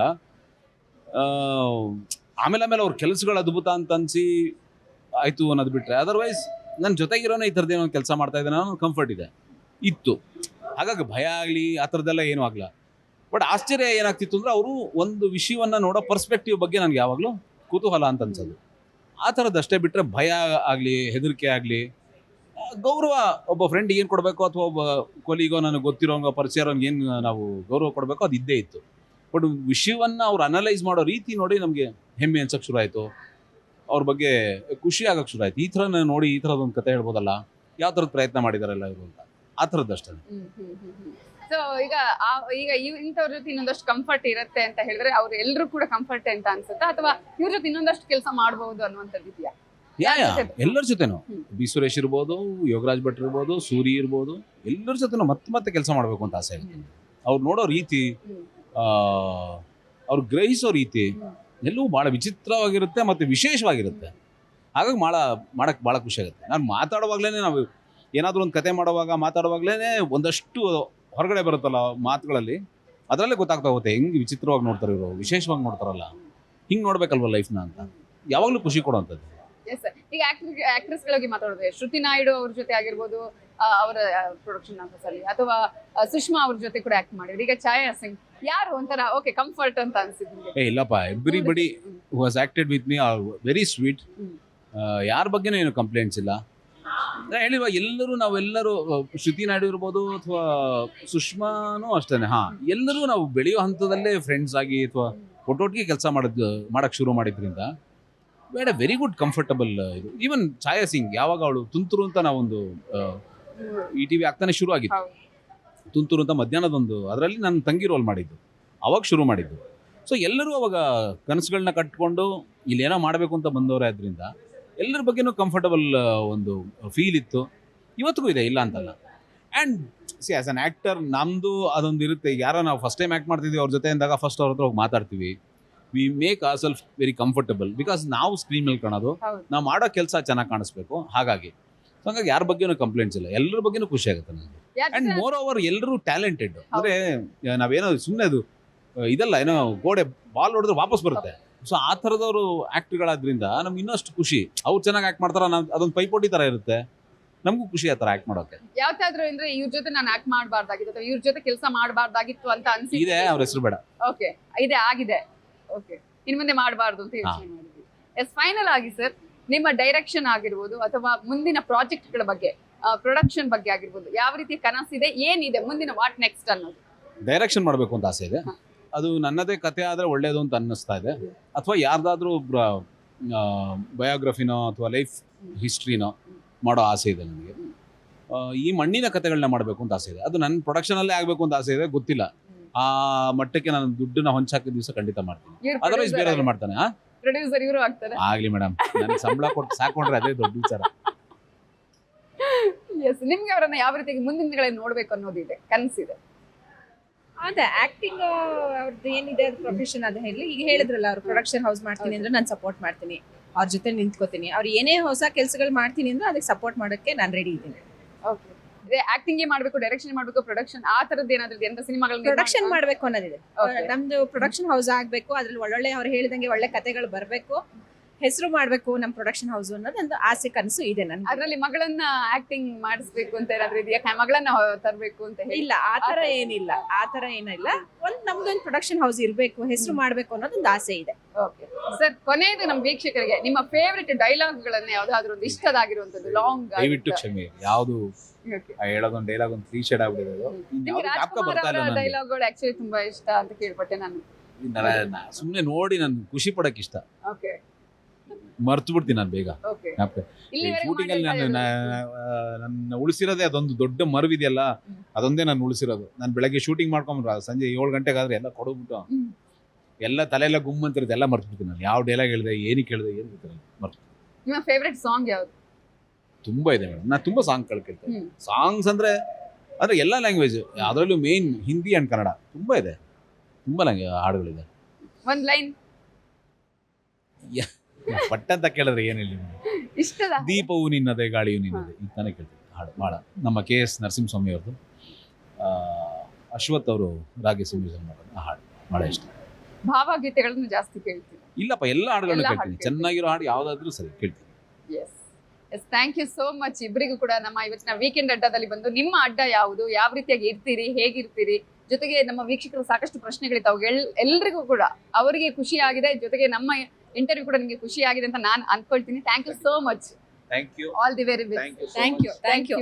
ಆಮೇಲೆ ಅವ್ರ ಕೆಲಸಗಳು ಅದ್ಭುತ ಅಂತ ಅನಿಸಿ ಆಯಿತು ಅನ್ನೋದು ಬಿಟ್ಟರೆ, ಅದರ್ವೈಸ್ ನನ್ನ ಜೊತೆಗಿರೋನೇ ಈ ಥರದ್ದೇನೋ ಕೆಲಸ ಮಾಡ್ತಾ ಇದ್ದಾನೆ ಅನ್ನೋ ಕಂಫರ್ಟ್ ಇತ್ತು. ಹಾಗಾಗಿ ಭಯ ಆಗಲಿ ಆ ಥರದ್ದೆಲ್ಲ ಏನೂ ಆಗಲ್ಲ. ಬಟ್ ಆಶ್ಚರ್ಯ ಏನಾಗ್ತಿತ್ತು ಅಂದರೆ, ಅವರು ಒಂದು ವಿಷಯವನ್ನು ನೋಡೋ ಪರ್ಸ್ಪೆಕ್ಟಿವ್ ಬಗ್ಗೆ ನನಗೆ ಯಾವಾಗಲೂ ಕುತೂಹಲ ಅಂತ ಅನ್ಸೋದು. ಆ ಥರದ್ದಷ್ಟೇ ಬಿಟ್ಟರೆ ಭಯ ಆಗಲಿ, ಹೆದರಿಕೆ ಆಗಲಿ, ಗೌರವ ಒಬ್ಬ ಫ್ರೆಂಡ್ ಏನು ಕೊಡಬೇಕು ಅಥವಾ ಒಬ್ಬ ಕೊಲಿಗೋ ನನಗೆ ಗೊತ್ತಿರೋಂಗ ಪರಿಚಯ ಇರೋಂಗೆ ಏನು ನಾವು ಗೌರವ ಕೊಡಬೇಕು ಅದು ಇದ್ದೇ ಇತ್ತು. ಬಟ್ ವಿಷಯವನ್ನು ಅವ್ರು ಅನಲೈಸ್ ಮಾಡೋ ರೀತಿ ನೋಡಿ ನಮಗೆ ಹೆಮ್ಮೆ ಅನ್ಸೋಕ್ಕೆ ಶುರು ಆಯಿತು, ಅವ್ರ ಬಗ್ಗೆ ಖುಷಿ ಆಗೋಕ್ಕೆ ಶುರು ಆಯಿತು. ಈ ಥರ ನೋಡಿ ಈ ಥರದೊಂದು ಕತೆ ಹೇಳ್ಬೋದಲ್ಲ, ಯಾವ ಥರದ ಪ್ರಯತ್ನ ಮಾಡಿದಾರಲ್ಲ ಇವರು ಅಂತ, ಆ ಥರದ್ದಷ್ಟೇ. ಸೊ ಈಗ ಇಂಥವ್ರ ಜೊತೆ ಇನ್ನೊಂದಷ್ಟು ಕಂಫರ್ಟ್ ಇರುತ್ತೆ ಅಂತ ಹೇಳಿದ್ರೆ ಅವ್ರು ಎಲ್ಲರೂ ಕೂಡ ಕಂಫರ್ಟ್ ಅಂತ ಅನ್ಸುತ್ತಾ, ಅಥವಾ ಇವ್ರ ಜೊತೆ ಇನ್ನೊಂದಷ್ಟು ಕೆಲಸ ಮಾಡಬಹುದು ಅನ್ನುವಂಥದ್ದು ಇದೆಯಾ? ಎಲ್ಲರ ಜೊತೆನೂ, ಬಿ ಸುರೇಶ್ ಇರ್ಬೋದು, ಯೋಗರಾಜ್ ಭಟ್ ಇರ್ಬೋದು, ಸೂರಿ ಇರ್ಬೋದು, ಎಲ್ಲರ ಜೊತೆನೂ ಮತ್ತೆ ಕೆಲಸ ಮಾಡಬೇಕು ಅಂತ ಆಸೆ ಇರುತ್ತೆ. ಅವ್ರು ನೋಡೋ ರೀತಿ, ಅವ್ರು ಗ್ರಹಿಸೋ ರೀತಿ ಎಲ್ಲವೂ ಭಾಳ ವಿಚಿತ್ರವಾಗಿರುತ್ತೆ ಮತ್ತು ವಿಶೇಷವಾಗಿರುತ್ತೆ. ಹಾಗಾಗಿ ಮಾಡಕ್ಕೆ ಭಾಳ ಖುಷಿ ಆಗುತ್ತೆ. ನಾನು ಮಾತಾಡುವಾಗಲೇ, ನಾವು ಏನಾದರೂ ಒಂದು ಕತೆ ಮಾತಾಡುವಾಗಲೇ ಒಂದಷ್ಟು ಹೊರಗಡೆ ಬರುತ್ತಲ್ಲ ಮಾತುಗಳಲ್ಲಿ, ಅದರಲ್ಲೇ ಗೊತ್ತಾಗ್ತಾ ಹೋಗುತ್ತೆ ಹೆಂಗೆ ವಿಚಿತ್ರವಾಗಿ ನೋಡ್ತಾರೆ ಇವರು, ವಿಶೇಷವಾಗಿ ನೋಡ್ತಾರಲ್ಲ, ಹಿಂಗೆ ನೋಡ್ಬೇಕಲ್ವ ಲೈಫ್ನ ಅಂತ ಯಾವಾಗಲೂ ಖುಷಿ ಕೊಡುವಂಥದ್ದು. ಎಸ್ ಸರ್, ಈಗ ಆಕ್ಟ್ರೆಸ್ಗಳಿಗೆ ಮಾತಾಡೋದು, ಶ್ರುತಿ ನಾಯ್ಡು ಅವ್ರ ಜೊತೆ ಆಗಿರ್ಬೋದು, ಅವರ ಪ್ರೊಡಕ್ಷನ್ ಹೌಸಲ್ಲಿ, ಅಥವಾ ಸುಷ್ಮಾ ಅವ್ರ ಜೊತೆ ಕೂಡ ಆಕ್ಟ್ ಮಾಡಿದ್ರು. ಈಗ ಛಾಯಾ ಸಿಂಗ್ ಯಾರು ಒಂಥರ ಓಕೆ ಕಂಫರ್ಟ್ ಅಂತ ಅನ್ಸಿದ್ರು? ಇಲ್ಲಪ್ಪ, everybody who has acted with me are very sweet. ಯಾರ ಬಗ್ಗೆನೂ ಏನು ಕಂಪ್ಲೇಂಟ್ಸ್ ಇಲ್ಲ. ಹೇಳಿಲ್ವಾ, ನಾವೆಲ್ಲರೂ ಶ್ರುತಿ ನಾಯ್ಡು ಇರ್ಬೋದು ಅಥವಾ ಸುಷ್ಮಾನೂ ಅಷ್ಟೇ, ಎಲ್ಲರೂ ನಾವು ಬೆಳೆಯೋ ಹಂತದಲ್ಲೇ ಫ್ರೆಂಡ್ಸ್ ಆಗಿ ಅಥವಾ ಒಟ್ಟೊಟ್ಟಿಗೆ ಕೆಲಸ ಮಾಡಕ್ಕೆ ಶುರು ಮಾಡಿದ್ರಿಂದ ಬೇಡ ವೆರಿ ಗುಡ್ ಕಂಫರ್ಟಬಲ್ ಇದು. ಈವನ್ ಛಾಯಾ ಸಿಂಗ್ ಯಾವಾಗ ಅವಳು ತುಂತುರು ಅಂತ ನಾವೊಂದು ಈ ಟಿ ವಿ ಆಗ್ತಾನೆ ಶುರು ಆಗಿತ್ತು, ತುಂತುರು ಅಂತ ಮಧ್ಯಾಹ್ನದೊಂದು, ಅದರಲ್ಲಿ ನನ್ನ ತಂಗಿ ರೋಲ್ ಮಾಡಿದ್ದು, ಅವಾಗ ಶುರು ಮಾಡಿದ್ದು. ಸೊ ಎಲ್ಲರೂ ಅವಾಗ ಕನಸುಗಳನ್ನ ಕಟ್ಕೊಂಡು ಇಲ್ಲೇನೋ ಮಾಡಬೇಕು ಅಂತ ಬಂದವರೇ ಆದ್ರಿಂದ ಎಲ್ಲರ ಬಗ್ಗೆನೂ ಕಂಫರ್ಟಬಲ್ ಒಂದು ಫೀಲ್ ಇತ್ತು, ಇವತ್ತಿಗೂ ಇದೆ, ಇಲ್ಲ ಅಂತಲ್ಲ. ಆ್ಯಂಡ್ ಆ್ಯಸ್ ಅನ್ ಆ್ಯಕ್ಟರ್ ನಮ್ಮದು ಅದೊಂದು ಇರುತ್ತೆ. ಯಾರೋ ನಾವು ಫಸ್ಟ್ ಟೈಮ್ ಆ್ಯಕ್ಟ್ ಮಾಡ್ತಿದ್ವಿ ಅವ್ರ ಜೊತೆ ಅಂದಾಗ ಫಸ್ಟ್ ಅವ್ರ ಹತ್ರ ಹೋಗಿ ಮಾತಾಡ್ತೀವಿ. We make our self very comfortable, because ನಾವು ಸ್ಕ್ರೀನ್ ಮೇಲೆ ಕಾಣೋದು, ನಾವು ಮಾಡೋ ಕೆಲಸ ಚೆನ್ನಾಗಿ ಕಾಣಿಸ್ಬೇಕು. ಹಾಗಾಗಿ ಯಾರ ಬಗ್ಗೆನೂ ಕಂಪ್ಲೇಂಟ್ಸ್ ಇಲ್ಲ, ಎಲ್ಲರ ಬಗ್ಗೆನೂ ಖುಷಿ ಆಗುತ್ತೆ ನನಗೆ. ಆ್ಯಂಡ್ ಮೋರ್ ಓವರ್ ಎಲ್ಲರೂ ಟ್ಯಾಲೆಂಟೆಡ್. ಅಂದರೆ ನಾವೇನೋ ಸುಮ್ಮನೆ ಅದು ಇದಲ್ಲ, ಏನೋ ಗೋಡೆ ಬಾಲ್ ಹೊಡೆದ್ರೆ ವಾಪಸ್ ಬರುತ್ತೆ. ಸೊ ಆ ಥರದವರು ಆ್ಯಕ್ಟ್ಗಳಾದ್ರಿಂದ ನಮ್ಗೆ ಇನ್ನಷ್ಟು ಖುಷಿ. ಅವ್ರು ಚೆನ್ನಾಗಿ ಆ್ಯಕ್ಟ್ ಮಾಡ್ತಾರ, ಅದೊಂದು ಪೈಪೋಟಿ ಥರ ಇರುತ್ತೆ, ನಮಗೂ ಖುಷಿ ಆ ಥರ ಆ್ಯಕ್ಟ್ ಮಾಡೋಕ್ಕೆ. ಯಾವ್ದಾದ್ರು ಅಂದ್ರೆ ಇವ್ರ ಜೊತೆ ನಾನು ಆಕ್ಟ್ ಮಾಡಬಾರ್ದಾಗಿತ್ತು ಅಥವಾ ಇವ್ರ ಜೊತೆ ಕೆಲಸ ಮಾಡಬಾರ್ದಾಗಿತ್ತು ಅಂತ ಇದೆ, ಅವ್ರ ಹೆಸರು ಬೇಡ. ಓಕೆ, ಇದೆ, ಆಗಿದೆ, ಓಕೆ, ಇನ್ನು ಮುಂದೆ ಮಾಡಬಾರ್ದು ಅಂತ ಯೋಚನೆ ಮಾಡಿದ್ವಿ. ಎಸ್, ಫೈನಲ್ ಆಗಿ ಸರ್, ನಿಮ್ಮ ಡೈರೆಕ್ಷನ್ ಆಗಿರ್ಬೋದು ಅಥವಾ ಮುಂದಿನ ಪ್ರಾಜೆಕ್ಟ್ಗಳ ಬಗ್ಗೆ, ಪ್ರೊಡಕ್ಷನ್ ಬಗ್ಗೆ ಆಗಿರ್ಬೋದು, ಯಾವ ರೀತಿ ಕನಸಿದೆ, ಏನಿದೆ ಮುಂದಿನ, ವಾಟ್ ನೆಕ್ಸ್ಟ್ ಅನ್ನೋದು? ಡೈರೆಕ್ಷನ್ ಮಾಡಬೇಕು ಅಂತ ಆಸೆ ಇದೆ. ಅದು ನನ್ನದೇ ಕತೆ ಆದರೆ ಒಳ್ಳೇದು ಅಂತ ಅನ್ನಿಸ್ತಾ ಇದೆ. ಅಥವಾ ಯಾರ್ದಾದ್ರೂ ಬಯೋಗ್ರಫಿನೋ ಅಥವಾ ಲೈಫ್ ಹಿಸ್ಟ್ರಿನೋ ಮಾಡೋ ಆಸೆ ಇದೆ ನನಗೆ. ಈ ಮಣ್ಣಿನ ಕಥೆಗಳನ್ನ ಮಾಡಬೇಕು ಅಂತ ಆಸೆ ಇದೆ. ಅದು ನನ್ನ ಪ್ರೊಡಕ್ಷನಲ್ಲೇ ಆಗಬೇಕು ಅಂತ ಆಸೆ ಇದೆ, ಗೊತ್ತಿಲ್ಲ. ಆ ಮಟ್ಟಕ್ಕೆ ನಾನು ದುಡ್ಡನ್ನ ಹೊಂಚಾಕಿದ ದಿವಸ ಖಂಡಿತ ಮಾಡ್ತೀನಿ. ಅದರ್ವೈಸ್ ಬೇರೆಯವ್ರು ಮಾಡ್ತಾನೆ. ಪ್ರೊಡ್ಯೂಸರ್ ಇವರು ಆಗ್ತಾರೆ. ಆಗ್ಲಿ ಮೇಡಮ್, ನನಗೆ ಸಂಬಳ ಕೊಟ್ಟು ಸಾಕೊಂಡ್ರೆ ಅದೇ ದೊಡ್ಡ ವಿಚಾರ. ಎಸ್, ನಿಮ್ಗೆ ಅವರನ್ನ ಯಾವ ರೀತಿ ಮುಂದಿನ ದಿನಗಳಲ್ಲಿ ನೋಡ್ಬೇಕು ಅನ್ನೋದಿದೆ, ಕನಸಿದೆ? ಅದೇ ಆಕ್ಟಿಂಗ್ ಅವ್ರದ್ದು ಏನಿದೆ ಅದು ಪ್ರೊಫೆಷನ್ ಅದ ಹೇಳಿ. ಈಗ ಹೇಳಿದ್ರಲ್ಲ ಅವ್ರು ಪ್ರೊಡಕ್ಷನ್ ಹೌಸ್ ಮಾಡ್ತೀನಿ ಅಂದ್ರೆ ನಾನು ಸಪೋರ್ಟ್ ಮಾಡ್ತೀನಿ, ಅವ್ರ ಜೊತೆ ನಿಂತ್ಕೋತೀನಿ. ಅವ್ರು ಏನೇ ಹೊಸ ಕೆಲಸಗಳು ಮಾಡ್ತೀನಿ ಅಂದ್ರೆ ಅದಕ್ಕೆ ಸಪೋರ್ಟ್ ಮಾಡೋಕ್ಕೆ ನಾನು ರೆಡಿ ಇದ್ದೀನಿ. ಓಕೆ, ಇದೇ ಆಕ್ಟಿಂಗ್ ಮಾಡ್ಬೇಕು, ಡೈರೆಕ್ಷನ್ ಮಾಡ್ಬೇಕು, ಪ್ರೊಡಕ್ಷನ್ ಆ ತರದ್ದು ಏನಾದ್ರು ಎಂತ ಸಿನಿಮಾಗಳನ್ನ ಪ್ರೊಡಕ್ಷನ್ ಮಾಡ್ಬೇಕು ಅನ್ನೋದಿದೆ. Okay. ನಮ್ದು ಪ್ರೊಡಕ್ಷನ್ ಹೌಸ್ ಆಗ್ಬೇಕು, ಅದ್ರಲ್ಲಿ ಒಳ್ಳೊಳ್ಳೆ ಅವ್ರು ಹೇಳಿದಂಗೆ ಒಳ್ಳೆ ಕತೆಗಳು ಬರಬೇಕು, ಹೆಸರು ಮಾಡ್ಬೇಕು ನಮ್ಮ ಪ್ರೊಡಕ್ಷನ್ ಹೌಸ್ ಅನ್ನೋದೊಂದು ಆಸೆ ಕನಸು ಇದೆ ನನ್ಗೆ. ಅದ್ರಲ್ಲಿ ಮಗಳನ್ನ ಆಕ್ಟಿಂಗ್ ಮಾಡಿಸ್ಬೇಕು ಅಂತ ಏನಾದ್ರು ಇದೆಯಾ? ಮಗಳನ್ನ ತರಬೇಕು ಅಂತ ಹೇಳಿ? ಇಲ್ಲ, ಆತರ ಏನಿಲ್ಲ, ಆತರ ಏನಿಲ್ಲ. ನಮ್ದೊಂದು ಪ್ರೊಡಕ್ಷನ್ ಹೌಸ್ ಇರ್ಬೇಕು, ಹೆಸರು ಮಾಡ್ಬೇಕು ಅನ್ನೋದೊಂದು ಆಸೆ ಇದೆ. ಓಕೆ ಸರ್, ಕೊನೆಯದು ನಮ್ಮ ವೀಕ್ಷಕರಿಗೆ ನಿಮ್ಮ ಫೇವರಿಟ್ ಡೈಲಾಗ್ಗಳನ್ನ ಯಾವ್ದಾದ್ರು ಒಂದು ಇಷ್ಟದಾಗಿರುವಂತದ್ದು ಲಾಂಗ್ ದಯವಿಟ್ಟು ಕ್ಷಮೆ. ಯಾವುದು ಹೇಳೋದೊಂದು ಡೈಲಾಗ್ ಒಂದು 3 ಶೇಡ್ ಆಗ್ಬಿಟ್ಟಿದೆ. ರಾಜ್ಕುಮಾರ್ ಅವರ ಡೈಲಾಗ್ಗಳು ಆಕ್ಚುಲಿ ತುಂಬಾ ಇಷ್ಟ ಅಂತ ಕೇಳ್ಪಟ್ಟೆ ನಾನು. ಸುಮ್ನೆ ನೋಡಿ ನಾನು ಖುಷಿ ಪಡಕ್ ಇಷ್ಟ, ಓಕೆ ಮರ್ತು ಬಿಡ್ತೀನಿ ನಾನು ಬೇಗ. ಓಕೆ, ಶೂಟಿಂಗ್ ಅಲ್ಲಿ ನನ್ನ ಉಳಿಸಿರೋದೇ ಅದೊಂದು ದೊಡ್ಡ ಮರವಿದೆಯಲ್ಲ, ಅದೊಂದೇ ನಾನು ಉಳಿಸಿರೋದು. ನಾನು ಬೆಳಗ್ಗೆ ಶೂಟಿಂಗ್ ಮಾಡ್ಕೊಂಡ್ರ ಸಂಜೆ 7 ಗಂಟೆಗಾದ್ರೆ ಎಲ್ಲ ಕೊಡೋಗ್ಬಿಟ್ಟು ಎಲ್ಲ ತಲೆಯೆಲ್ಲ ಗುಮ್ಮಂತಿರುತ್ತೆ, ಎಲ್ಲ ಮರ್ತು ಬಿಡ್ತೀನಿ ನಾನು. ಯಾವ ಡೈಲಾಗ್ ಹೇಳಿದೆ, ಏನಕ್ಕೆ ಹೇಳಿದೆ, ಏನು ಗೊತ್ತಿಲ್ಲ, ಮರ್ತು. ನಿಮ್ಮ ಫೇವರಿಟ್ ಸಾಂಗ್ ಯಾವುದು? ತುಂಬಾ ಇದೆ ಮೇಡಮ್, ನಾನು ತುಂಬಾ ಸಾಂಗ್ ಕೇಳ್ತೇನೆ. ಸಾಂಗ್ಸ್ ಅಂದ್ರೆ ಎಲ್ಲ ಲ್ಯಾಂಗ್ವೇಜ್, ಅದರಲ್ಲೂ ಮೇನ್ ಹಿಂದಿ ಅಂಡ್ ಕನ್ನಡ ತುಂಬಾ ಇದೆ, ತುಂಬಾ ಹಾಡುಗಳಿದೆ. ಒಂದ್ ಲೈನ್ ಪಟ್ಟ ಅಂತ ಕೇಳಿದ್ರೆ ಏನಿಲ್ಲ, ಇಷ್ಟದ ದೀಪವು ನಿನ್ನದೇ ಗಾಳಿಯು ನಿನ್ನದೇ, ಈಗ ತಾನೇ ಕೇಳ್ತೀನಿ ಹಾಡು. ಭಾಳ ನಮ್ಮ KS ನರಸಿಂಹಸ್ವಾಮಿ ಅವ್ರದ್ದು, ಅಶ್ವಥ್ ಅವರು ರಾಗಿ ಸಂಯೋಜನೆ ಮಾಡೋದು ಆ ಹಾಡು ಭಾಳ ಇಷ್ಟ. ಭಾವಗೀತೆಗಳನ್ನು ಜಾಸ್ತಿ ಕೇಳ್ತೀನಿ? ಇಲ್ಲಪ್ಪ, ಎಲ್ಲ ಹಾಡುಗಳನ್ನ ಎಲ್ಲ ಕೇಳ್ತೀನಿ. ಚೆನ್ನಾಗಿರೋ ಹಾಡು ಯಾವ್ದಾದ್ರು ಸರಿ ಕೇಳ್ತೀನಿ. Yes yes, thank you so much ಇಬ್ಬರಿಗೂ ಕೂಡ. ನಮ್ಮ ಇವತ್ತಿನ ವೀಕೆಂಡ್ ಅಡ್ಡದಲ್ಲಿ ಬಂದು ನಿಮ್ಮ ಅಡ್ಡ ಯಾವುದು, ಯಾವ ರೀತಿಯಾಗಿ ಇರ್ತೀರಿ, ಹೇಗಿರ್ತೀರಿ, ಜೊತೆಗೆ ನಮ್ಮ ವೀಕ್ಷಕರು ಸಾಕಷ್ಟು ಪ್ರಶ್ನೆಗಳಿದ್ದಾವೆ, ಎಲ್ರಿಗೂ ಕೂಡ ಅವರಿಗೆ ಖುಷಿ ಆಗಿದೆ, ಜೊತೆಗೆ ನಮ್ಮ ಇಂಟರ್ವ್ಯೂ ಕೂಡ ನಿಮಗೆ ಖುಷಿ ಆಗಿದೆ ಅಂತ ನಾನು ಅನ್ಕೊಳ್ತೀನಿ. Thank you so much. Thank you, all the very best. Thank you.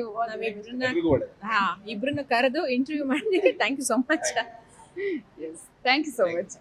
ಎಲ್ರಿಗೂ ಒಳ್ಳೆಯದು. ಇಬ್ರನ್ನ ಕರೆದು ಇಂಟರ್ವ್ಯೂ ಮಾಡಿದ್ದಕ್ಕೆ thank you so much. Thank you so much.